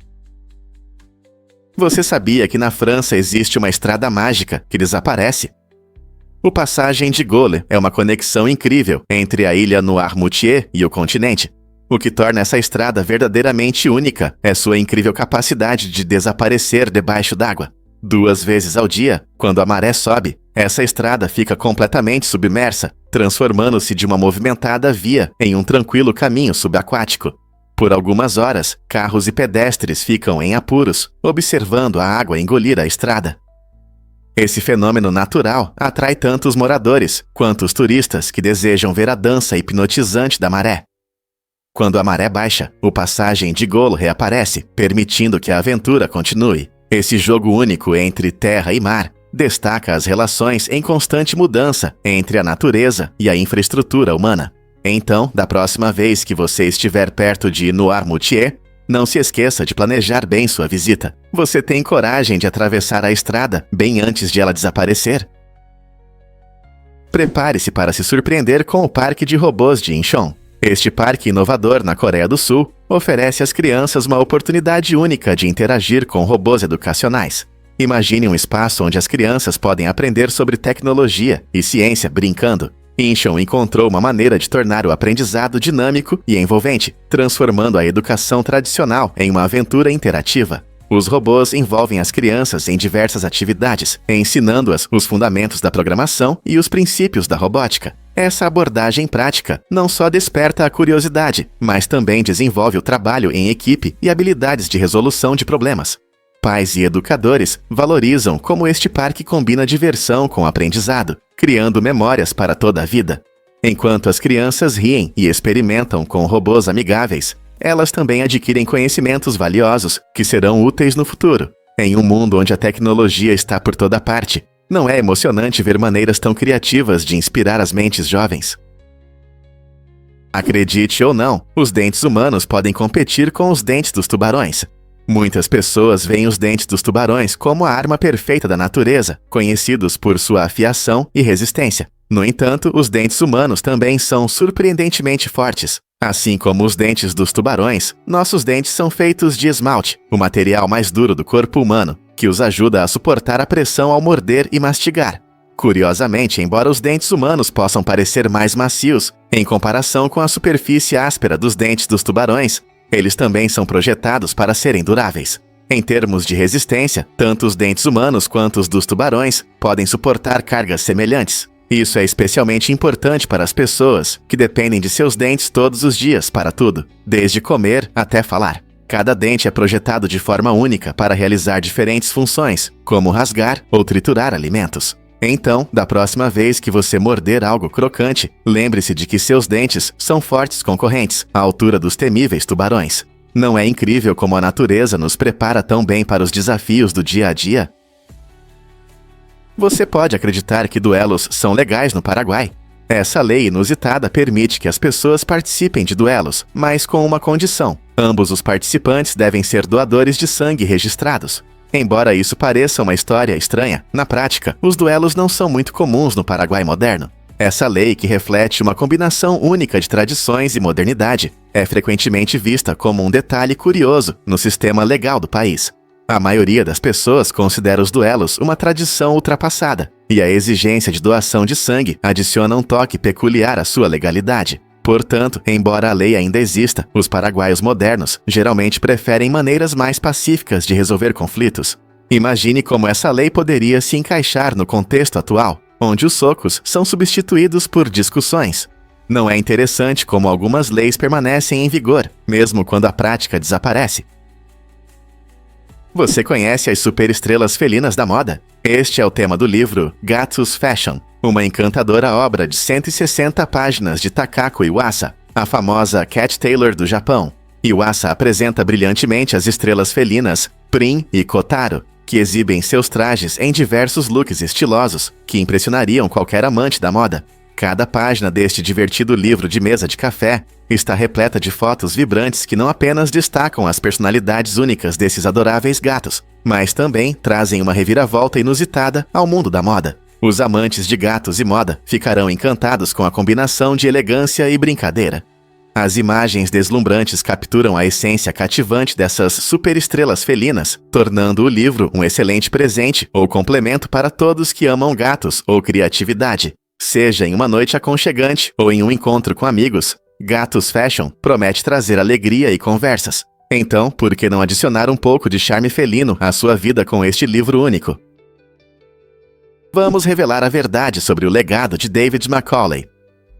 Speaker 1: Você sabia que na França existe uma estrada mágica que desaparece? O Passagem de Gaulle é uma conexão incrível entre a ilha Noirmoutier e o continente. O que torna essa estrada verdadeiramente única é sua incrível capacidade de desaparecer debaixo d'água. 2 vezes ao dia, quando a maré sobe, essa estrada fica completamente submersa, transformando-se de uma movimentada via em um tranquilo caminho subaquático. Por algumas horas, carros e pedestres ficam em apuros, observando a água engolir a estrada. Esse fenômeno natural atrai tanto os moradores quanto os turistas que desejam ver a dança hipnotizante da maré. Quando a maré baixa, o Passagem de Gaulle reaparece, permitindo que a aventura continue. Esse jogo único entre terra e mar destaca as relações em constante mudança entre a natureza e a infraestrutura humana. Então, da próxima vez que você estiver perto de Noirmoutier, não se esqueça de planejar bem sua visita. Você tem coragem de atravessar a estrada bem antes de ela desaparecer? Prepare-se para se surpreender com o Parque de Robôs de Incheon. Este parque inovador na Coreia do Sul oferece às crianças uma oportunidade única de interagir com robôs educacionais. Imagine um espaço onde as crianças podem aprender sobre tecnologia e ciência brincando. Incheon encontrou uma maneira de tornar o aprendizado dinâmico e envolvente, transformando a educação tradicional em uma aventura interativa. Os robôs envolvem as crianças em diversas atividades, ensinando-as os fundamentos da programação e os princípios da robótica. Essa abordagem prática não só desperta a curiosidade, mas também desenvolve o trabalho em equipe e habilidades de resolução de problemas. Pais e educadores valorizam como este parque combina diversão com aprendizado, criando memórias para toda a vida. Enquanto as crianças riem e experimentam com robôs amigáveis, elas também adquirem conhecimentos valiosos que serão úteis no futuro. Em um mundo onde a tecnologia está por toda parte, não é emocionante ver maneiras tão criativas de inspirar as mentes jovens? Acredite ou não, os dentes humanos podem competir com os dentes dos tubarões. Muitas pessoas veem os dentes dos tubarões como a arma perfeita da natureza, conhecidos por sua afiação e resistência. No entanto, os dentes humanos também são surpreendentemente fortes. Assim como os dentes dos tubarões, nossos dentes são feitos de esmalte, o material mais duro do corpo humano, que os ajuda a suportar a pressão ao morder e mastigar. Curiosamente, embora os dentes humanos possam parecer mais macios, em comparação com a superfície áspera dos dentes dos tubarões, eles também são projetados para serem duráveis. Em termos de resistência, tanto os dentes humanos quanto os dos tubarões podem suportar cargas semelhantes. Isso é especialmente importante para as pessoas que dependem de seus dentes todos os dias para tudo, desde comer até falar. Cada dente é projetado de forma única para realizar diferentes funções, como rasgar ou triturar alimentos. Então, da próxima vez que você morder algo crocante, lembre-se de que seus dentes são fortes concorrentes, à altura dos temíveis tubarões. Não é incrível como a natureza nos prepara tão bem para os desafios do dia a dia? Você pode acreditar que duelos são legais no Paraguai. Essa lei inusitada permite que as pessoas participem de duelos, mas com uma condição: ambos os participantes devem ser doadores de sangue registrados. Embora isso pareça uma história estranha, na prática, os duelos não são muito comuns no Paraguai moderno. Essa lei, que reflete uma combinação única de tradições e modernidade, é frequentemente vista como um detalhe curioso no sistema legal do país. A maioria das pessoas considera os duelos uma tradição ultrapassada, e a exigência de doação de sangue adiciona um toque peculiar à sua legalidade. Portanto, embora a lei ainda exista, os paraguaios modernos geralmente preferem maneiras mais pacíficas de resolver conflitos. Imagine como essa lei poderia se encaixar no contexto atual, onde os socos são substituídos por discussões. Não é interessante como algumas leis permanecem em vigor, mesmo quando a prática desaparece? Você conhece as superestrelas felinas da moda? Este é o tema do livro Gatos Fashion, uma encantadora obra de 160 páginas de Takako Iwasa, a famosa Cat Taylor do Japão. Iwasa apresenta brilhantemente as estrelas felinas Prin e Kotaro, que exibem seus trajes em diversos looks estilosos que impressionariam qualquer amante da moda. Cada página deste divertido livro de mesa de café está repleta de fotos vibrantes que não apenas destacam as personalidades únicas desses adoráveis gatos, mas também trazem uma reviravolta inusitada ao mundo da moda. Os amantes de gatos e moda ficarão encantados com a combinação de elegância e brincadeira. As imagens deslumbrantes capturam a essência cativante dessas superestrelas felinas, tornando o livro um excelente presente ou complemento para todos que amam gatos ou criatividade. Seja em uma noite aconchegante ou em um encontro com amigos, Gatos Fashion promete trazer alegria e conversas. Então, por que não adicionar um pouco de charme felino à sua vida com este livro único? Vamos revelar a verdade sobre o legado de David Macaulay.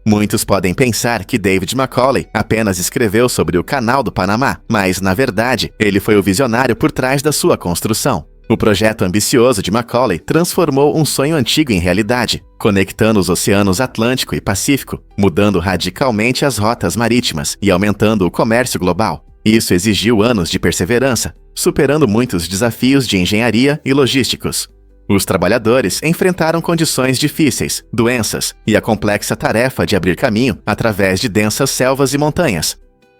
Speaker 1: Muitos podem pensar que David Macaulay apenas escreveu sobre o Canal do Panamá, mas, na verdade, ele foi o visionário por trás da sua construção. O projeto ambicioso de Macaulay transformou um sonho antigo em realidade, conectando os oceanos Atlântico e Pacífico, mudando radicalmente as rotas marítimas e aumentando o comércio global. Isso exigiu anos de perseverança, superando muitos desafios de engenharia e logísticos. Os trabalhadores enfrentaram condições difíceis, doenças e a complexa tarefa de abrir caminho através de densas selvas e montanhas.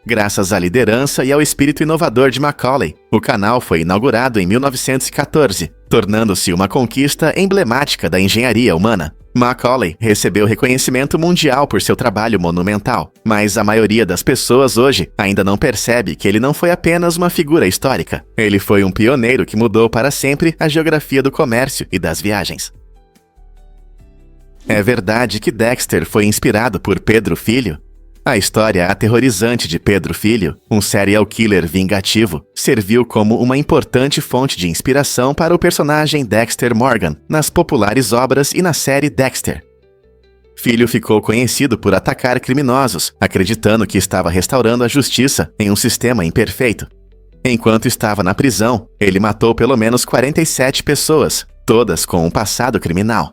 Speaker 1: Graças à liderança e ao espírito inovador de Macaulay, o canal foi inaugurado em 1914, tornando-se uma conquista emblemática da engenharia humana. Macaulay recebeu reconhecimento mundial por seu trabalho monumental, mas a maioria das pessoas hoje ainda não percebe que ele não foi apenas uma figura histórica. Ele foi um pioneiro que mudou para sempre a geografia do comércio e das viagens. É verdade que Dexter foi inspirado por Pedro Filho? A história aterrorizante de Pedro Filho, um serial killer vingativo, serviu como uma importante fonte de inspiração para o personagem Dexter Morgan nas populares obras e na série Dexter. Filho ficou conhecido por atacar criminosos, acreditando que estava restaurando a justiça em um sistema imperfeito. Enquanto estava na prisão, ele matou pelo menos 47 pessoas, todas com um passado criminal.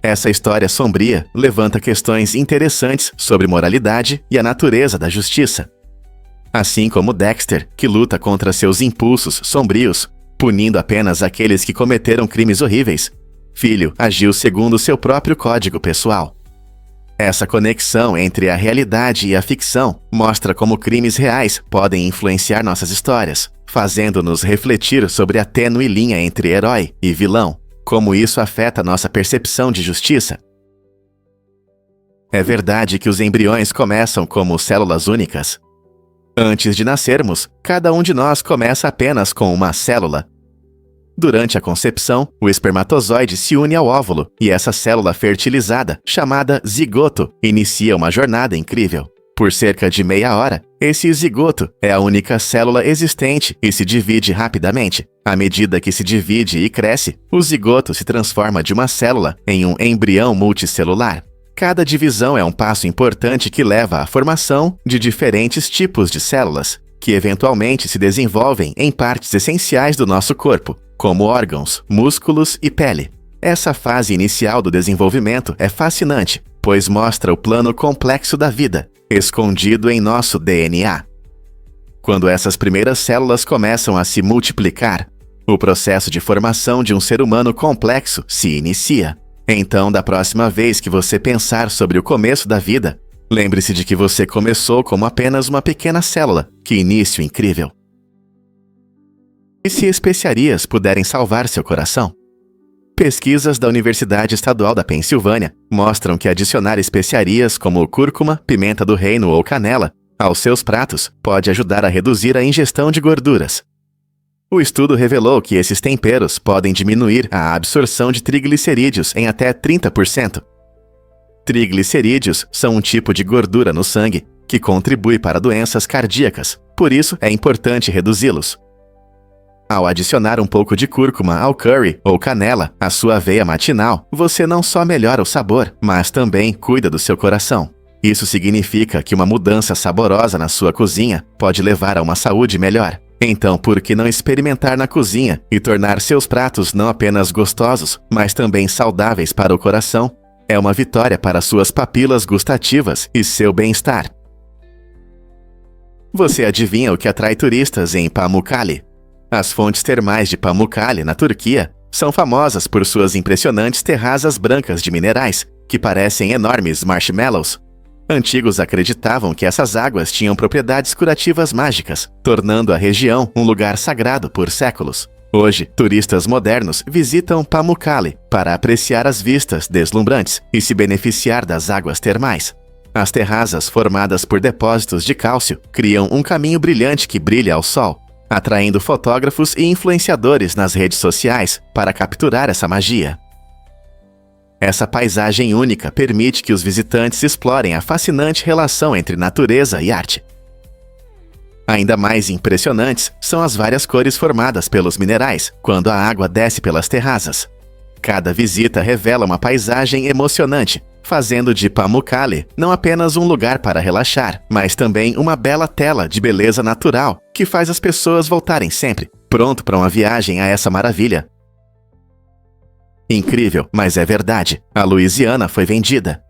Speaker 1: Essa história sombria levanta questões interessantes sobre moralidade e a natureza da justiça. Assim como Dexter, que luta contra seus impulsos sombrios, punindo apenas aqueles que cometeram crimes horríveis, Filho agiu segundo seu próprio código pessoal. Essa conexão entre a realidade e a ficção mostra como crimes reais podem influenciar nossas histórias, fazendo-nos refletir sobre a tênue linha entre herói e vilão. Como isso afeta nossa percepção de justiça? É verdade que os embriões começam como células únicas. Antes de nascermos, cada um de nós começa apenas com uma célula. Durante a concepção, o espermatozoide se une ao óvulo e essa célula fertilizada, chamada zigoto, inicia uma jornada incrível. Por cerca de meia hora, esse zigoto é a única célula existente e se divide rapidamente. À medida que se divide e cresce, o zigoto se transforma de uma célula em um embrião multicelular. Cada divisão é um passo importante que leva à formação de diferentes tipos de células, que eventualmente se desenvolvem em partes essenciais do nosso corpo, como órgãos, músculos e pele. Essa fase inicial do desenvolvimento é fascinante, pois mostra o plano complexo da vida, escondido em nosso DNA. Quando essas primeiras células começam a se multiplicar, o processo de formação de um ser humano complexo se inicia. Então, da próxima vez que você pensar sobre o começo da vida, lembre-se de que você começou como apenas uma pequena célula. Que início incrível! E se especiarias puderem salvar seu coração? Pesquisas da Universidade Estadual da Pensilvânia mostram que adicionar especiarias como cúrcuma, pimenta do reino ou canela aos seus pratos pode ajudar a reduzir a ingestão de gorduras. O estudo revelou que esses temperos podem diminuir a absorção de triglicerídeos em até 30%. Triglicerídeos são um tipo de gordura no sangue que contribui para doenças cardíacas, por isso é importante reduzi-los. Ao adicionar um pouco de cúrcuma ao curry ou canela à sua aveia matinal, você não só melhora o sabor, mas também cuida do seu coração. Isso significa que uma mudança saborosa na sua cozinha pode levar a uma saúde melhor. Então, por que não experimentar na cozinha e tornar seus pratos não apenas gostosos, mas também saudáveis para o coração? É uma vitória para suas papilas gustativas e seu bem-estar. Você adivinha o que atrai turistas em Pamukkale? As fontes termais de Pamukkale, na Turquia, são famosas por suas impressionantes terrazas brancas de minerais, que parecem enormes marshmallows. Antigos acreditavam que essas águas tinham propriedades curativas mágicas, tornando a região um lugar sagrado por séculos. Hoje, turistas modernos visitam Pamukkale para apreciar as vistas deslumbrantes e se beneficiar das águas termais. As terrazas formadas por depósitos de cálcio criam um caminho brilhante que brilha ao sol, atraindo fotógrafos e influenciadores nas redes sociais para capturar essa magia. Essa paisagem única permite que os visitantes explorem a fascinante relação entre natureza e arte. Ainda mais impressionantes são as várias cores formadas pelos minerais quando a água desce pelas terrazas. Cada visita revela uma paisagem emocionante, fazendo de Pamukkale não apenas um lugar para relaxar, mas também uma bela tela de beleza natural que faz as pessoas voltarem sempre, pronto para uma viagem a essa maravilha. Incrível, mas é verdade. A Louisiana foi vendida.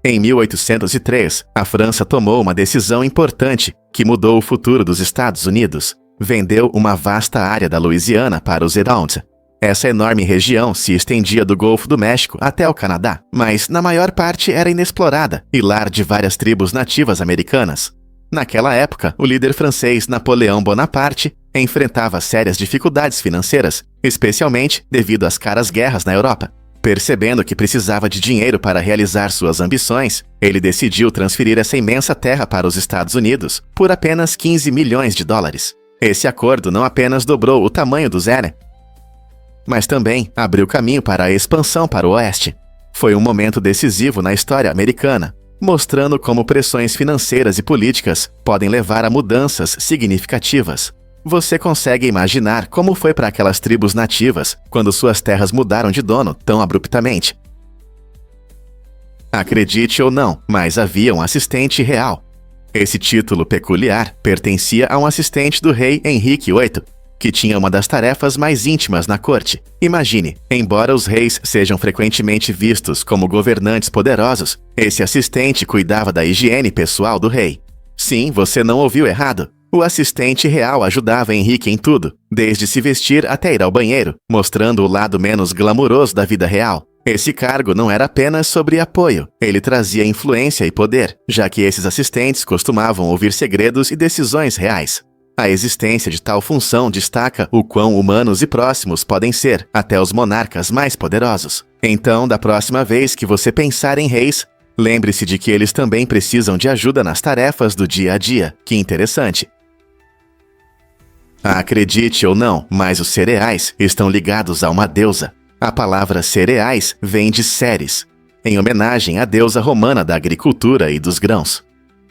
Speaker 1: Em 1803, a França tomou uma decisão importante que mudou o futuro dos Estados Unidos. Vendeu uma vasta área da Louisiana para os Hurons. Essa enorme região se estendia do Golfo do México até o Canadá, mas na maior parte era inexplorada e lar de várias tribos nativas americanas. Naquela época, o líder francês Napoleão Bonaparte enfrentava sérias dificuldades financeiras, especialmente devido às caras guerras na Europa. Percebendo que precisava de dinheiro para realizar suas ambições, ele decidiu transferir essa imensa terra para os Estados Unidos por apenas 15 milhões de dólares. Esse acordo não apenas dobrou o tamanho do Zene, mas também abriu caminho para a expansão para o oeste. Foi um momento decisivo na história americana, mostrando como pressões financeiras e políticas podem levar a mudanças significativas. Você consegue imaginar como foi para aquelas tribos nativas quando suas terras mudaram de dono tão abruptamente? Acredite ou não, mas havia um assistente real. Esse título peculiar pertencia a um assistente do rei Henrique VIII, que tinha uma das tarefas mais íntimas na corte. Imagine, embora os reis sejam frequentemente vistos como governantes poderosos, esse assistente cuidava da higiene pessoal do rei. Sim, você não ouviu errado. O assistente real ajudava Henrique em tudo, desde se vestir até ir ao banheiro, mostrando o lado menos glamuroso da vida real. Esse cargo não era apenas sobre apoio, ele trazia influência e poder, já que esses assistentes costumavam ouvir segredos e decisões reais. A existência de tal função destaca o quão humanos e próximos podem ser, até os monarcas mais poderosos. Então, da próxima vez que você pensar em reis, lembre-se de que eles também precisam de ajuda nas tarefas do dia a dia. Que interessante! Acredite ou não, mas os cereais estão ligados a uma deusa. A palavra cereais vem de Ceres, em homenagem à deusa romana da agricultura e dos grãos.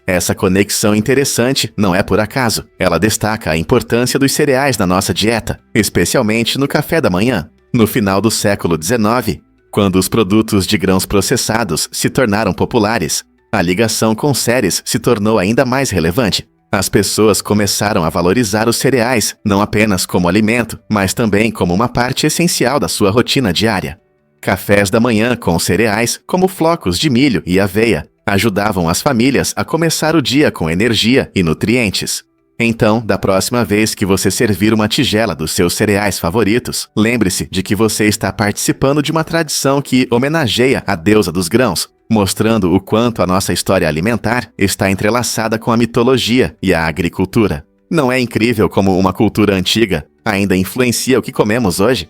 Speaker 1: Essa conexão interessante não é por acaso. Ela destaca a importância dos cereais na nossa dieta, especialmente no café da manhã. No final do século XIX, quando os produtos de grãos processados se tornaram populares, a ligação com Ceres se tornou ainda mais relevante. As pessoas começaram a valorizar os cereais, não apenas como alimento, mas também como uma parte essencial da sua rotina diária. Cafés da manhã com cereais, como flocos de milho e aveia, ajudavam as famílias a começar o dia com energia e nutrientes. Então, da próxima vez que você servir uma tigela dos seus cereais favoritos, lembre-se de que você está participando de uma tradição que homenageia a deusa dos grãos, mostrando o quanto a nossa história alimentar está entrelaçada com a mitologia e a agricultura. Não é incrível como uma cultura antiga ainda influencia o que comemos hoje?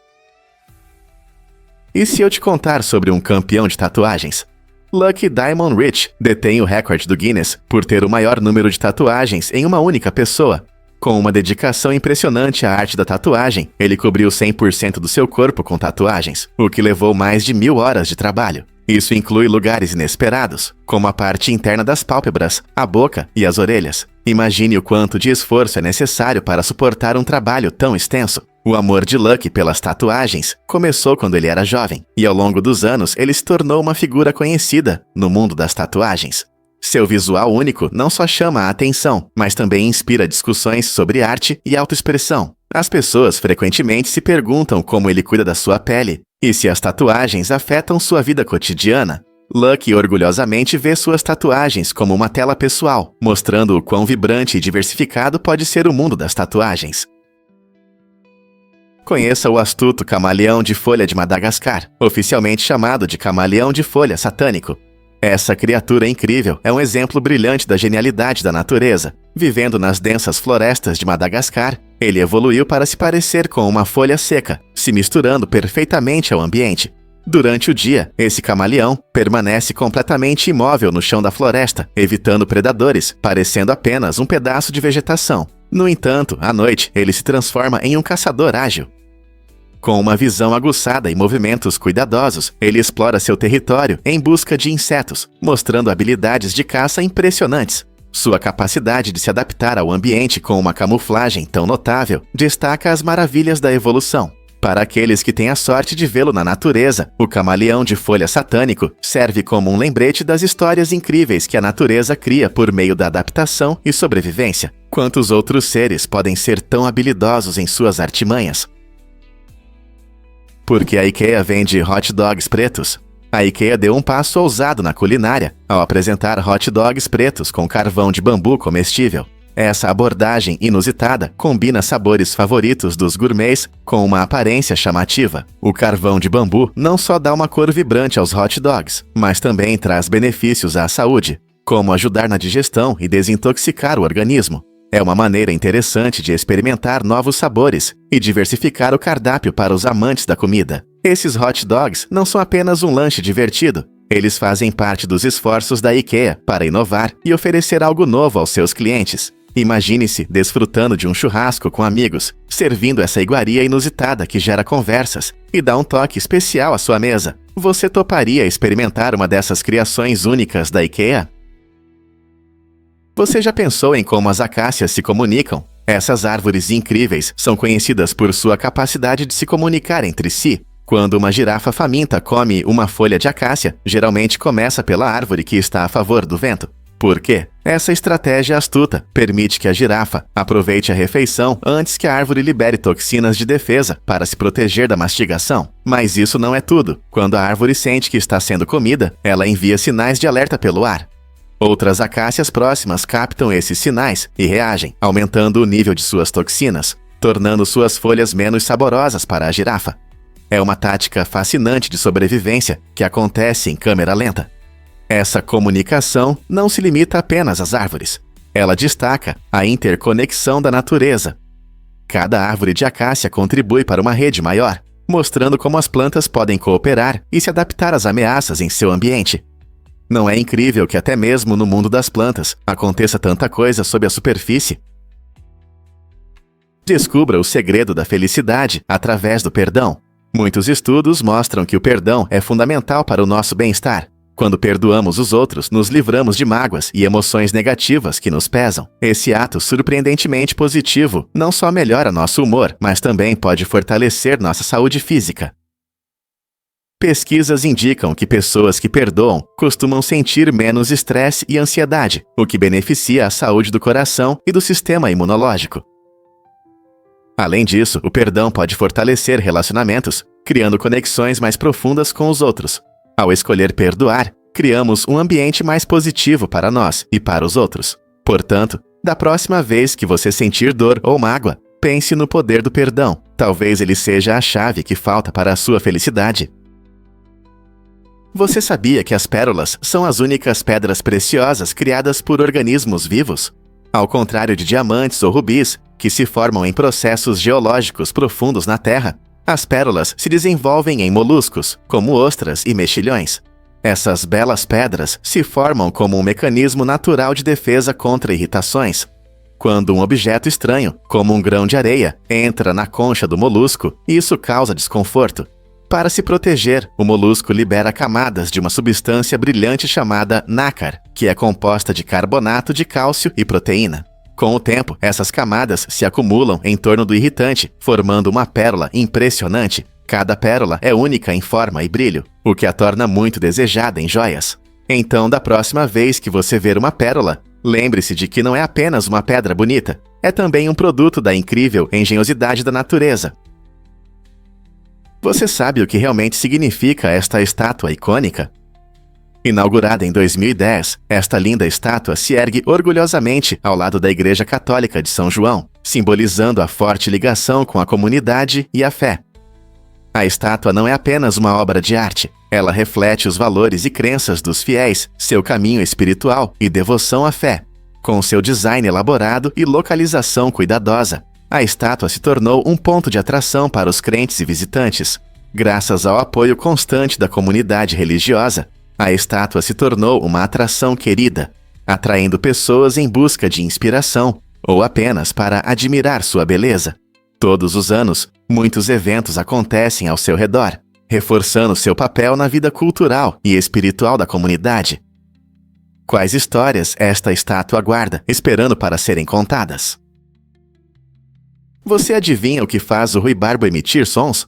Speaker 1: E se eu te contar sobre um campeão de tatuagens? Lucky Diamond Rich detém o recorde do Guinness por ter o maior número de tatuagens em uma única pessoa. Com uma dedicação impressionante à arte da tatuagem, ele cobriu 100% do seu corpo com tatuagens, o que levou mais de 1000 horas de trabalho. Isso inclui lugares inesperados, como a parte interna das pálpebras, a boca e as orelhas. Imagine o quanto de esforço é necessário para suportar um trabalho tão extenso. O amor de Lucky pelas tatuagens começou quando ele era jovem, e ao longo dos anos ele se tornou uma figura conhecida no mundo das tatuagens. Seu visual único não só chama a atenção, mas também inspira discussões sobre arte e autoexpressão. As pessoas frequentemente se perguntam como ele cuida da sua pele e se as tatuagens afetam sua vida cotidiana. Lucky orgulhosamente vê suas tatuagens como uma tela pessoal, mostrando o quão vibrante e diversificado pode ser o mundo das tatuagens. Conheça o astuto camaleão de folha de Madagascar, oficialmente chamado de camaleão de folha satânico. Essa criatura incrível é um exemplo brilhante da genialidade da natureza. Vivendo nas densas florestas de Madagascar, ele evoluiu para se parecer com uma folha seca, se misturando perfeitamente ao ambiente. Durante o dia, esse camaleão permanece completamente imóvel no chão da floresta, evitando predadores, parecendo apenas um pedaço de vegetação. No entanto, à noite, ele se transforma em um caçador ágil. Com uma visão aguçada e movimentos cuidadosos, ele explora seu território em busca de insetos, mostrando habilidades de caça impressionantes. Sua capacidade de se adaptar ao ambiente com uma camuflagem tão notável destaca as maravilhas da evolução. Para aqueles que têm a sorte de vê-lo na natureza, o camaleão de folha satânico serve como um lembrete das histórias incríveis que a natureza cria por meio da adaptação e sobrevivência. Quantos outros seres podem ser tão habilidosos em suas artimanhas? Porque a IKEA vende hot dogs pretos, a IKEA deu um passo ousado na culinária ao apresentar hot dogs pretos com carvão de bambu comestível. Essa abordagem inusitada combina sabores favoritos dos gourmets com uma aparência chamativa. O carvão de bambu não só dá uma cor vibrante aos hot dogs, mas também traz benefícios à saúde, como ajudar na digestão e desintoxicar o organismo. É uma maneira interessante de experimentar novos sabores e diversificar o cardápio para os amantes da comida. Esses hot dogs não são apenas um lanche divertido. Eles fazem parte dos esforços da IKEA para inovar e oferecer algo novo aos seus clientes. Imagine-se desfrutando de um churrasco com amigos, servindo essa iguaria inusitada que gera conversas e dá um toque especial à sua mesa. Você toparia experimentar uma dessas criações únicas da IKEA? Você já pensou em como as acácias se comunicam? Essas árvores incríveis são conhecidas por sua capacidade de se comunicar entre si. Quando uma girafa faminta come uma folha de acácia, geralmente começa pela árvore que está a favor do vento. Por quê? Essa estratégia astuta permite que a girafa aproveite a refeição antes que a árvore libere toxinas de defesa para se proteger da mastigação. Mas isso não é tudo. Quando a árvore sente que está sendo comida, ela envia sinais de alerta pelo ar. Outras acácias próximas captam esses sinais e reagem, aumentando o nível de suas toxinas, tornando suas folhas menos saborosas para a girafa. É uma tática fascinante de sobrevivência que acontece em câmera lenta. Essa comunicação não se limita apenas às árvores. Ela destaca a interconexão da natureza. Cada árvore de acácia contribui para uma rede maior, mostrando como as plantas podem cooperar e se adaptar às ameaças em seu ambiente. Não é incrível que até mesmo no mundo das plantas aconteça tanta coisa sob a superfície? Descubra o segredo da felicidade através do perdão. Muitos estudos mostram que o perdão é fundamental para o nosso bem-estar. Quando perdoamos os outros, nos livramos de mágoas e emoções negativas que nos pesam. Esse ato surpreendentemente positivo não só melhora nosso humor, mas também pode fortalecer nossa saúde física. Pesquisas indicam que pessoas que perdoam costumam sentir menos estresse e ansiedade, o que beneficia a saúde do coração e do sistema imunológico. Além disso, o perdão pode fortalecer relacionamentos, criando conexões mais profundas com os outros. Ao escolher perdoar, criamos um ambiente mais positivo para nós e para os outros. Portanto, da próxima vez que você sentir dor ou mágoa, pense no poder do perdão. Talvez ele seja a chave que falta para a sua felicidade. Você sabia que as pérolas são as únicas pedras preciosas criadas por organismos vivos? Ao contrário de diamantes ou rubis, que se formam em processos geológicos profundos na Terra, as pérolas se desenvolvem em moluscos, como ostras e mexilhões. Essas belas pedras se formam como um mecanismo natural de defesa contra irritações. Quando um objeto estranho, como um grão de areia, entra na concha do molusco, isso causa desconforto. Para se proteger, o molusco libera camadas de uma substância brilhante chamada nácar, que é composta de carbonato de cálcio e proteína. Com o tempo, essas camadas se acumulam em torno do irritante, formando uma pérola impressionante. Cada pérola é única em forma e brilho, o que a torna muito desejada em joias. Então, da próxima vez que você ver uma pérola, lembre-se de que não é apenas uma pedra bonita, é também um produto da incrível engenhosidade da natureza. Você sabe o que realmente significa esta estátua icônica? Inaugurada em 2010, esta linda estátua se ergue orgulhosamente ao lado da Igreja Católica de São João, simbolizando a forte ligação com a comunidade e a fé. A estátua não é apenas uma obra de arte, ela reflete os valores e crenças dos fiéis, seu caminho espiritual e devoção à fé. Com seu design elaborado e localização cuidadosa, a estátua se tornou um ponto de atração para os crentes e visitantes. Graças ao apoio constante da comunidade religiosa, a estátua se tornou uma atração querida, atraindo pessoas em busca de inspiração ou apenas para admirar sua beleza. Todos os anos, muitos eventos acontecem ao seu redor, reforçando seu papel na vida cultural e espiritual da comunidade. Quais histórias esta estátua guarda, esperando para serem contadas? Você adivinha o que faz o ruibarbo emitir sons?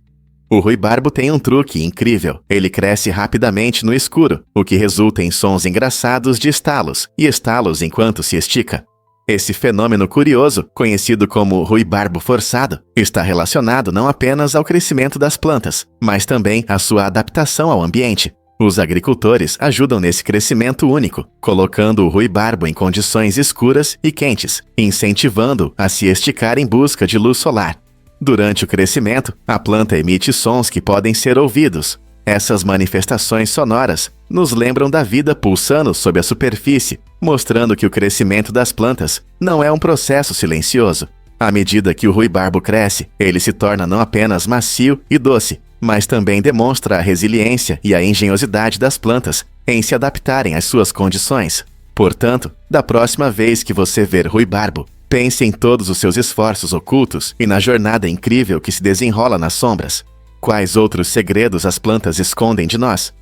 Speaker 1: O ruibarbo tem um truque incrível. Ele cresce rapidamente no escuro, o que resulta em sons engraçados de estalos e estalos enquanto se estica. Esse fenômeno curioso, conhecido como ruibarbo forçado, está relacionado não apenas ao crescimento das plantas, mas também à sua adaptação ao ambiente. Os agricultores ajudam nesse crescimento único, colocando o ruibarbo em condições escuras e quentes, incentivando-o a se esticar em busca de luz solar. Durante o crescimento, a planta emite sons que podem ser ouvidos. Essas manifestações sonoras nos lembram da vida pulsando sob a superfície, mostrando que o crescimento das plantas não é um processo silencioso. À medida que o ruibarbo cresce, ele se torna não apenas macio e doce, mas também demonstra a resiliência e a engenhosidade das plantas em se adaptarem às suas condições. Portanto, da próxima vez que você ver ruibarbo, pense em todos os seus esforços ocultos e na jornada incrível que se desenrola nas sombras. Quais outros segredos as plantas escondem de nós?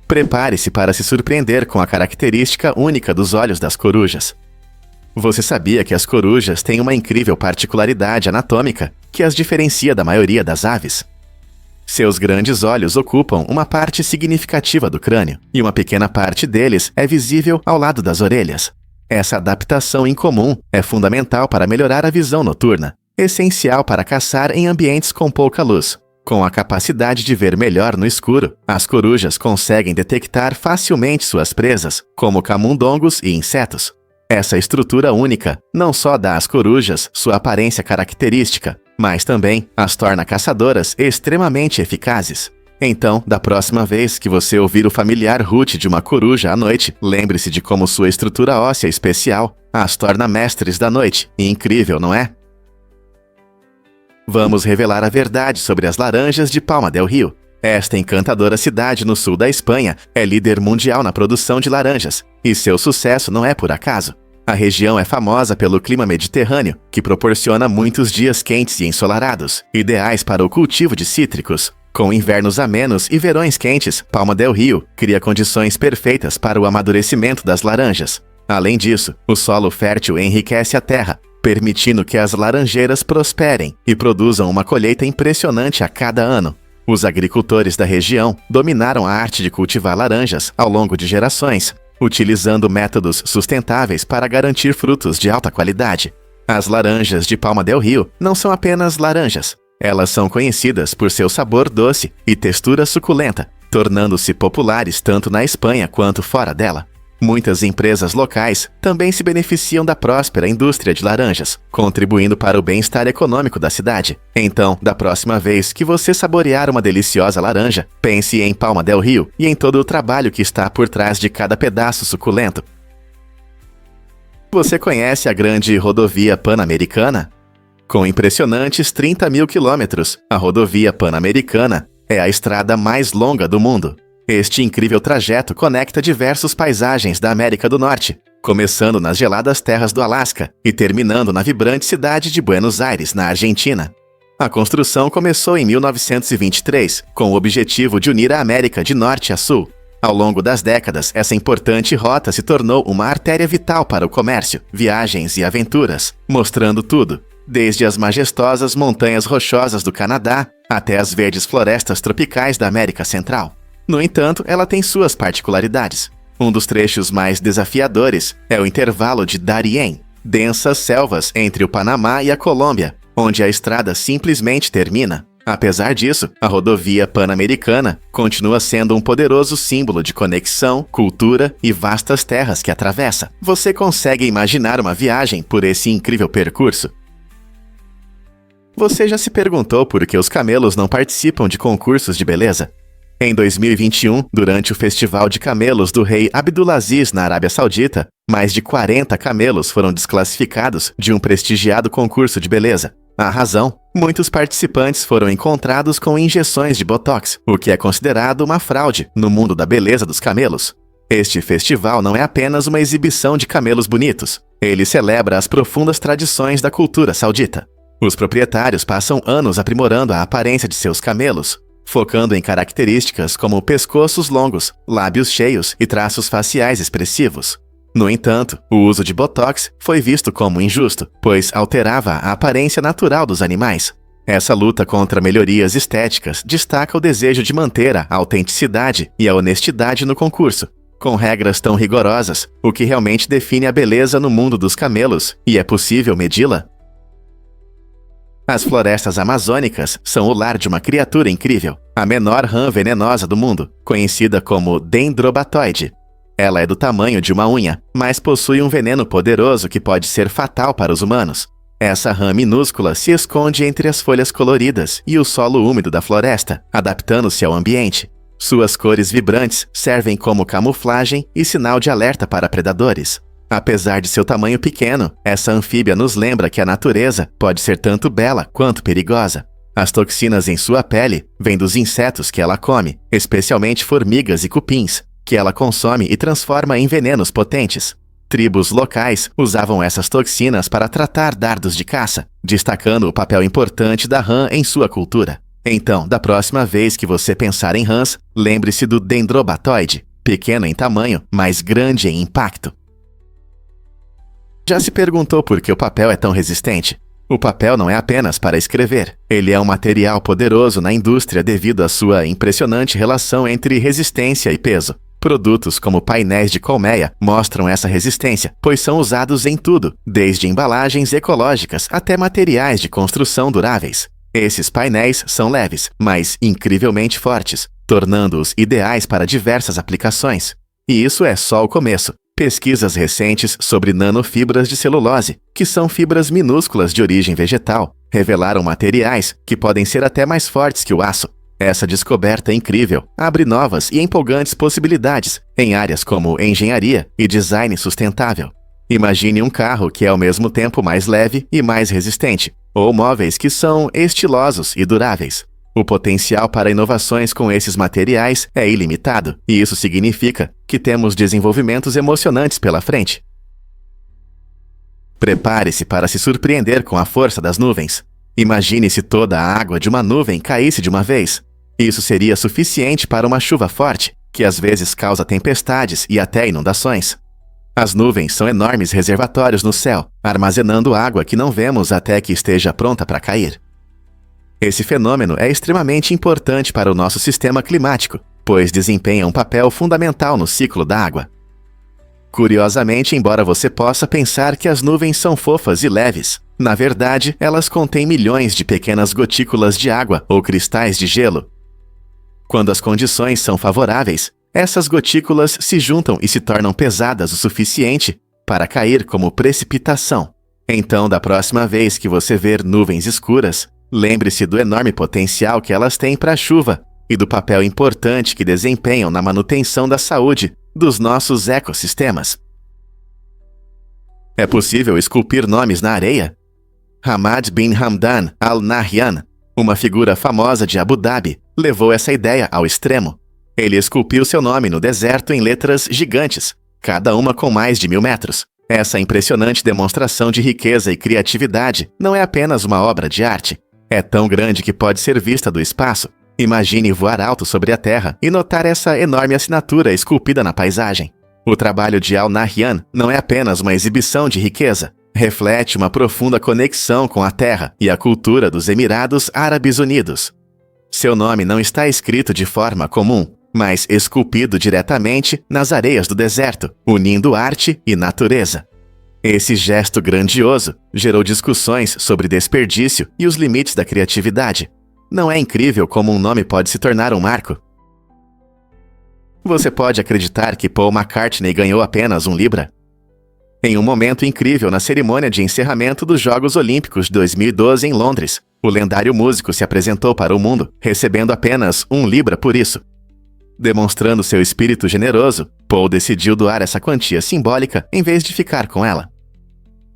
Speaker 1: Prepare-se para se surpreender com a característica única dos olhos das corujas. Você sabia que as corujas têm uma incrível particularidade anatômica que as diferencia da maioria das aves? Seus grandes olhos ocupam uma parte significativa do crânio, e uma pequena parte deles é visível ao lado das orelhas. Essa adaptação incomum é fundamental para melhorar a visão noturna, essencial para caçar em ambientes com pouca luz. Com a capacidade de ver melhor no escuro, as corujas conseguem detectar facilmente suas presas, como camundongos e insetos. Essa estrutura única não só dá às corujas sua aparência característica, mas também as torna caçadoras extremamente eficazes. Então, da próxima vez que você ouvir o familiar rude de uma coruja à noite, lembre-se de como sua estrutura óssea especial as torna mestres da noite. Incrível, não é? Vamos revelar a verdade sobre as laranjas de Palma del Rio. Esta encantadora cidade no sul da Espanha é líder mundial na produção de laranjas, e seu sucesso não é por acaso. A região é famosa pelo clima mediterrâneo, que proporciona muitos dias quentes e ensolarados, ideais para o cultivo de cítricos. Com invernos amenos e verões quentes, Palma del Rio cria condições perfeitas para o amadurecimento das laranjas. Além disso, o solo fértil enriquece a terra, permitindo que as laranjeiras prosperem e produzam uma colheita impressionante a cada ano. Os agricultores da região dominaram a arte de cultivar laranjas ao longo de gerações, utilizando métodos sustentáveis para garantir frutos de alta qualidade. As laranjas de Palma del Rio não são apenas laranjas. Elas são conhecidas por seu sabor doce e textura suculenta, tornando-se populares tanto na Espanha quanto fora dela. Muitas empresas locais também se beneficiam da próspera indústria de laranjas, contribuindo para o bem-estar econômico da cidade. Então, da próxima vez que você saborear uma deliciosa laranja, pense em Palma del Rio e em todo o trabalho que está por trás de cada pedaço suculento. Você conhece a grande rodovia Pan-Americana? Com impressionantes 30 mil quilômetros, a rodovia Pan-Americana é a estrada mais longa do mundo. Este incrível trajeto conecta diversas paisagens da América do Norte, começando nas geladas terras do Alasca e terminando na vibrante cidade de Buenos Aires, na Argentina. A construção começou em 1923, com o objetivo de unir a América de norte a sul. Ao longo das décadas, essa importante rota se tornou uma artéria vital para o comércio, viagens e aventuras, mostrando tudo, desde as majestosas montanhas rochosas do Canadá até as verdes florestas tropicais da América Central. No entanto, ela tem suas particularidades. Um dos trechos mais desafiadores é o intervalo de Darién, densas selvas entre o Panamá e a Colômbia, onde a estrada simplesmente termina. Apesar disso, a rodovia Pan-Americana continua sendo um poderoso símbolo de conexão, cultura e vastas terras que atravessa. Você consegue imaginar uma viagem por esse incrível percurso? Você já se perguntou por que os camelos não participam de concursos de beleza? Em 2021, durante o Festival de Camelos do rei Abdulaziz na Arábia Saudita, mais de 40 camelos foram desclassificados de um prestigiado concurso de beleza. A razão? Muitos participantes foram encontrados com injeções de Botox, o que é considerado uma fraude no mundo da beleza dos camelos. Este festival não é apenas uma exibição de camelos bonitos. Ele celebra as profundas tradições da cultura saudita. Os proprietários passam anos aprimorando a aparência de seus camelos, focando em características como pescoços longos, lábios cheios e traços faciais expressivos. No entanto, o uso de Botox foi visto como injusto, pois alterava a aparência natural dos animais. Essa luta contra melhorias estéticas destaca o desejo de manter a autenticidade e a honestidade no concurso, com regras tão rigorosas, o que realmente define a beleza no mundo dos camelos, e é possível medi-la? As florestas amazônicas são o lar de uma criatura incrível, a menor rã venenosa do mundo, conhecida como Dendrobatoide. Ela é do tamanho de uma unha, mas possui um veneno poderoso que pode ser fatal para os humanos. Essa rã minúscula se esconde entre as folhas coloridas e o solo úmido da floresta, adaptando-se ao ambiente. Suas cores vibrantes servem como camuflagem e sinal de alerta para predadores. Apesar de seu tamanho pequeno, essa anfíbia nos lembra que a natureza pode ser tanto bela quanto perigosa. As toxinas em sua pele vêm dos insetos que ela come, especialmente formigas e cupins, que ela consome e transforma em venenos potentes. Tribos locais usavam essas toxinas para tratar dardos de caça, destacando o papel importante da rã em sua cultura. Então, da próxima vez que você pensar em rãs, lembre-se do Dendrobatoide, pequeno em tamanho, mas grande em impacto. Já se perguntou por que o papel é tão resistente? O papel não é apenas para escrever. Ele é um material poderoso na indústria devido à sua impressionante relação entre resistência e peso. Produtos como painéis de colmeia mostram essa resistência, pois são usados em tudo, desde embalagens ecológicas até materiais de construção duráveis. Esses painéis são leves, mas incrivelmente fortes, tornando-os ideais para diversas aplicações. E isso é só o começo. Pesquisas recentes sobre nanofibras de celulose, que são fibras minúsculas de origem vegetal, revelaram materiais que podem ser até mais fortes que o aço. Essa descoberta incrível abre novas e empolgantes possibilidades em áreas como engenharia e design sustentável. Imagine um carro que é ao mesmo tempo mais leve e mais resistente, ou móveis que são estilosos e duráveis. O potencial para inovações com esses materiais é ilimitado, e isso significa que temos desenvolvimentos emocionantes pela frente. Prepare-se para se surpreender com a força das nuvens. Imagine se toda a água de uma nuvem caísse de uma vez. Isso seria suficiente para uma chuva forte, que às vezes causa tempestades e até inundações. As nuvens são enormes reservatórios no céu, armazenando água que não vemos até que esteja pronta para cair. Esse fenômeno é extremamente importante para o nosso sistema climático, pois desempenha um papel fundamental no ciclo da água. Curiosamente, embora você possa pensar que as nuvens são fofas e leves, na verdade, elas contêm milhões de pequenas gotículas de água ou cristais de gelo. Quando as condições são favoráveis, essas gotículas se juntam e se tornam pesadas o suficiente para cair como precipitação. Então, da próxima vez que você ver nuvens escuras, lembre-se do enorme potencial que elas têm para a chuva e do papel importante que desempenham na manutenção da saúde dos nossos ecossistemas. É possível esculpir nomes na areia? Hamad bin Hamdan Al Nahyan, uma figura famosa de Abu Dhabi, levou essa ideia ao extremo. Ele esculpiu seu nome no deserto em letras gigantes, cada uma com mais de 1000 metros. Essa impressionante demonstração de riqueza e criatividade não é apenas uma obra de arte. É tão grande que pode ser vista do espaço. Imagine voar alto sobre a Terra e notar essa enorme assinatura esculpida na paisagem. O trabalho de Al Nahyan não é apenas uma exibição de riqueza. Reflete uma profunda conexão com a terra e a cultura dos Emirados Árabes Unidos. Seu nome não está escrito de forma comum, mas esculpido diretamente nas areias do deserto, unindo arte e natureza. Esse gesto grandioso gerou discussões sobre desperdício e os limites da criatividade. Não é incrível como um nome pode se tornar um marco? Você pode acreditar que Paul McCartney ganhou apenas um Libra? Em um momento incrível na cerimônia de encerramento dos Jogos Olímpicos de 2012 em Londres, o lendário músico se apresentou para o mundo, recebendo apenas um Libra por isso. Demonstrando seu espírito generoso, Paul decidiu doar essa quantia simbólica em vez de ficar com ela.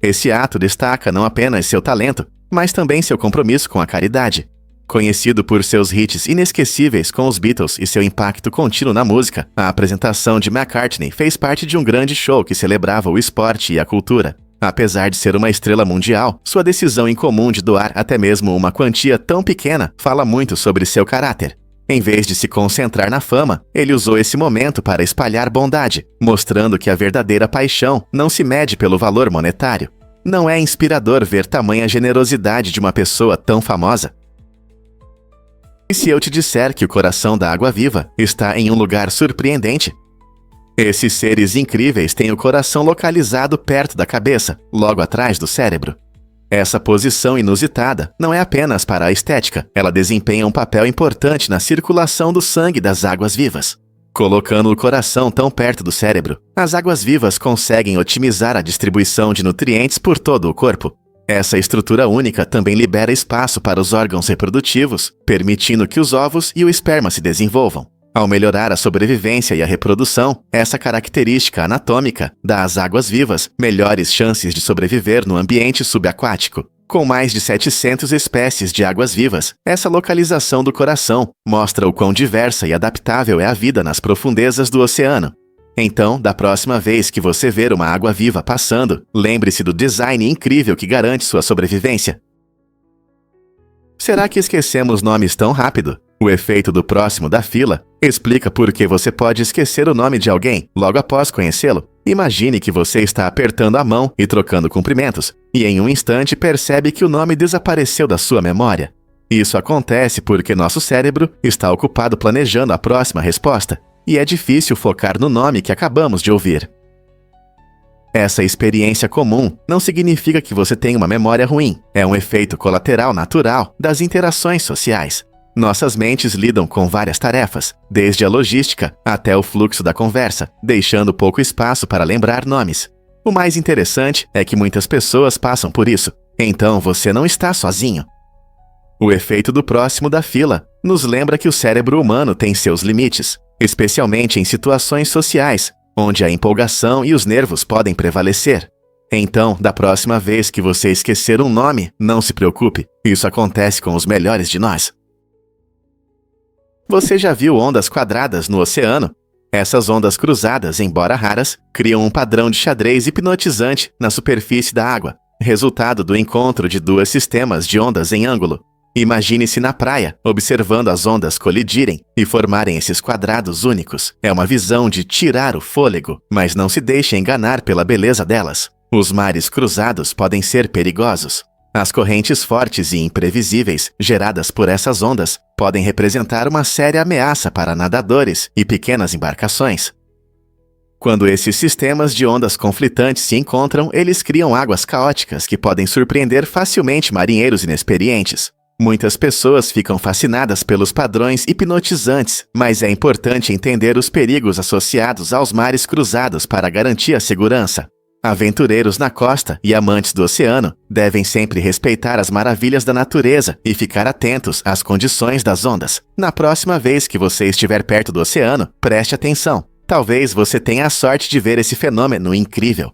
Speaker 1: Esse ato destaca não apenas seu talento, mas também seu compromisso com a caridade. Conhecido por seus hits inesquecíveis com os Beatles e seu impacto contínuo na música, a apresentação de McCartney fez parte de um grande show que celebrava o esporte e a cultura. Apesar de ser uma estrela mundial, sua decisão incomum de doar até mesmo uma quantia tão pequena fala muito sobre seu caráter. Em vez de se concentrar na fama, ele usou esse momento para espalhar bondade, mostrando que a verdadeira paixão não se mede pelo valor monetário. Não é inspirador ver tamanha generosidade de uma pessoa tão famosa? E se eu te disser que o coração da água-viva está em um lugar surpreendente? Esses seres incríveis têm o coração localizado perto da cabeça, logo atrás do cérebro. Essa posição inusitada não é apenas para a estética, ela desempenha um papel importante na circulação do sangue das águas-vivas. Colocando o coração tão perto do cérebro, as águas-vivas conseguem otimizar a distribuição de nutrientes por todo o corpo. Essa estrutura única também libera espaço para os órgãos reprodutivos, permitindo que os ovos e o esperma se desenvolvam. Ao melhorar a sobrevivência e a reprodução, essa característica anatômica dá às águas-vivas melhores chances de sobreviver no ambiente subaquático. Com mais de 700 espécies de águas-vivas, essa localização do coração mostra o quão diversa e adaptável é a vida nas profundezas do oceano. Então, da próxima vez que você ver uma água-viva passando, lembre-se do design incrível que garante sua sobrevivência. Será que esquecemos nomes tão rápido? O efeito do próximo da fila explica por que você pode esquecer o nome de alguém logo após conhecê-lo. Imagine que você está apertando a mão e trocando cumprimentos, e em um instante percebe que o nome desapareceu da sua memória. Isso acontece porque nosso cérebro está ocupado planejando a próxima resposta, e é difícil focar no nome que acabamos de ouvir. Essa experiência comum não significa que você tem uma memória ruim, é um efeito colateral natural das interações sociais. Nossas mentes lidam com várias tarefas, desde a logística até o fluxo da conversa, deixando pouco espaço para lembrar nomes. O mais interessante é que muitas pessoas passam por isso, então você não está sozinho. O efeito do próximo da fila nos lembra que o cérebro humano tem seus limites, especialmente em situações sociais, onde a empolgação e os nervos podem prevalecer. Então, da próxima vez que você esquecer um nome, não se preocupe, isso acontece com os melhores de nós. Você já viu ondas quadradas no oceano? Essas ondas cruzadas, embora raras, criam um padrão de xadrez hipnotizante na superfície da água, resultado do encontro de dois sistemas de ondas em ângulo. Imagine-se na praia, observando as ondas colidirem e formarem esses quadrados únicos. É uma visão de tirar o fôlego, mas não se deixe enganar pela beleza delas. Os mares cruzados podem ser perigosos. As correntes fortes e imprevisíveis geradas por essas ondas podem representar uma séria ameaça para nadadores e pequenas embarcações. Quando esses sistemas de ondas conflitantes se encontram, eles criam águas caóticas que podem surpreender facilmente marinheiros inexperientes. Muitas pessoas ficam fascinadas pelos padrões hipnotizantes, mas é importante entender os perigos associados aos mares cruzados para garantir a segurança. Aventureiros na costa e amantes do oceano devem sempre respeitar as maravilhas da natureza e ficar atentos às condições das ondas. Na próxima vez que você estiver perto do oceano, preste atenção. Talvez você tenha a sorte de ver esse fenômeno incrível.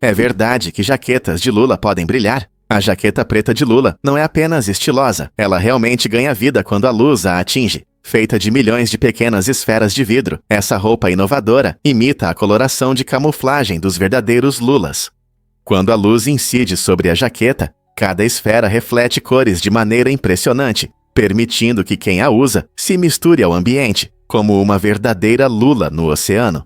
Speaker 1: É verdade que jaquetas de lula podem brilhar? A jaqueta preta de lula não é apenas estilosa, ela realmente ganha vida quando a luz a atinge. Feita de milhões de pequenas esferas de vidro, essa roupa inovadora imita a coloração de camuflagem dos verdadeiros lulas. Quando a luz incide sobre a jaqueta, cada esfera reflete cores de maneira impressionante, permitindo que quem a usa se misture ao ambiente, como uma verdadeira lula no oceano.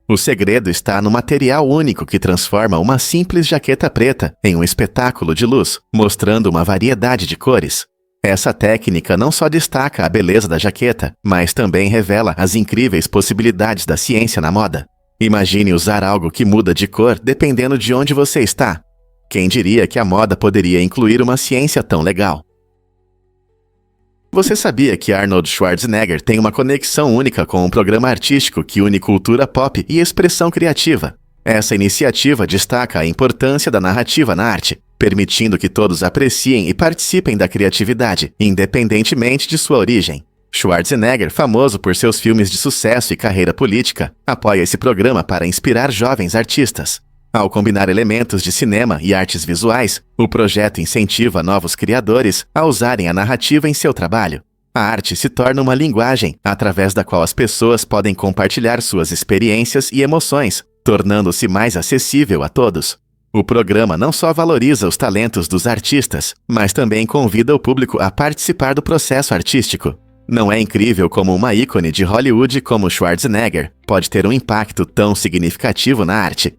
Speaker 1: O segredo está no material único que transforma uma simples jaqueta preta em um espetáculo de luz, mostrando uma variedade de cores. Essa técnica não só destaca a beleza da jaqueta, mas também revela as incríveis possibilidades da ciência na moda. Imagine usar algo que muda de cor dependendo de onde você está. Quem diria que a moda poderia incluir uma ciência tão legal? Você sabia que Arnold Schwarzenegger tem uma conexão única com um programa artístico que une cultura pop e expressão criativa? Essa iniciativa destaca a importância da narrativa na arte, permitindo que todos apreciem e participem da criatividade, independentemente de sua origem. Schwarzenegger, famoso por seus filmes de sucesso e carreira política, apoia esse programa para inspirar jovens artistas. Ao combinar elementos de cinema e artes visuais, o projeto incentiva novos criadores a usarem a narrativa em seu trabalho. A arte se torna uma linguagem através da qual as pessoas podem compartilhar suas experiências e emoções, tornando-se mais acessível a todos. O programa não só valoriza os talentos dos artistas, mas também convida o público a participar do processo artístico. Não é incrível como uma ícone de Hollywood como Schwarzenegger pode ter um impacto tão significativo na arte?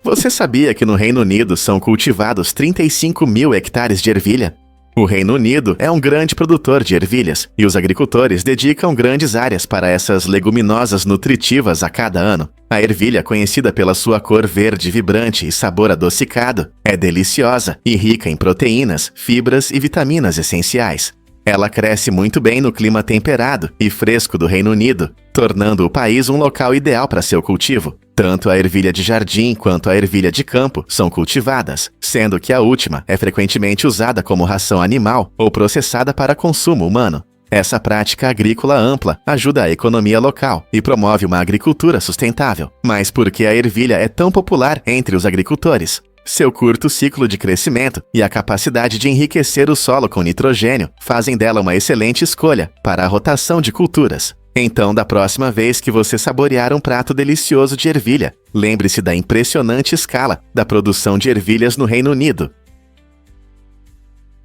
Speaker 1: Você sabia que no Reino Unido são cultivados 35 mil hectares de ervilha? O Reino Unido é um grande produtor de ervilhas, e os agricultores dedicam grandes áreas para essas leguminosas nutritivas a cada ano. A ervilha, conhecida pela sua cor verde vibrante e sabor adocicado, é deliciosa e rica em proteínas, fibras e vitaminas essenciais. Ela cresce muito bem no clima temperado e fresco do Reino Unido, tornando o país um local ideal para seu cultivo. Tanto a ervilha de jardim quanto a ervilha de campo são cultivadas, sendo que a última é frequentemente usada como ração animal ou processada para consumo humano. Essa prática agrícola ampla ajuda a economia local e promove uma agricultura sustentável. Mas por que a ervilha é tão popular entre os agricultores? Seu curto ciclo de crescimento e a capacidade de enriquecer o solo com nitrogênio fazem dela uma excelente escolha para a rotação de culturas. Então, da próxima vez que você saborear um prato delicioso de ervilha, lembre-se da impressionante escala da produção de ervilhas no Reino Unido.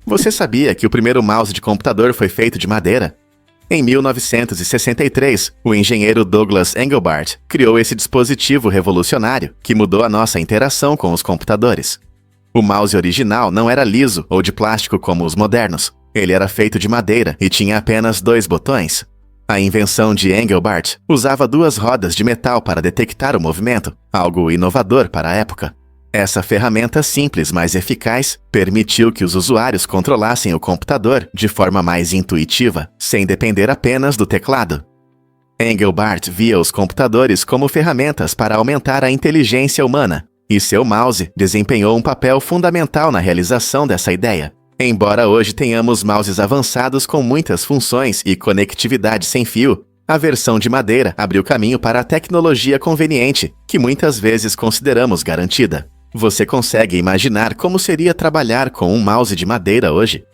Speaker 1: Você sabia que o primeiro mouse de computador foi feito de madeira? Em 1963, o engenheiro Douglas Engelbart criou esse dispositivo revolucionário que mudou a nossa interação com os computadores. O mouse original não era liso ou de plástico como os modernos. Ele era feito de madeira e tinha apenas 2 botões. A invenção de Engelbart usava 2 rodas de metal para detectar o movimento, algo inovador para a época. Essa ferramenta simples, mas eficaz, permitiu que os usuários controlassem o computador de forma mais intuitiva, sem depender apenas do teclado. Engelbart via os computadores como ferramentas para aumentar a inteligência humana, e seu mouse desempenhou um papel fundamental na realização dessa ideia. Embora hoje tenhamos mouses avançados com muitas funções e conectividade sem fio, a versão de madeira abriu caminho para a tecnologia conveniente, que muitas vezes consideramos garantida. Você consegue imaginar como seria trabalhar com um mouse de madeira hoje?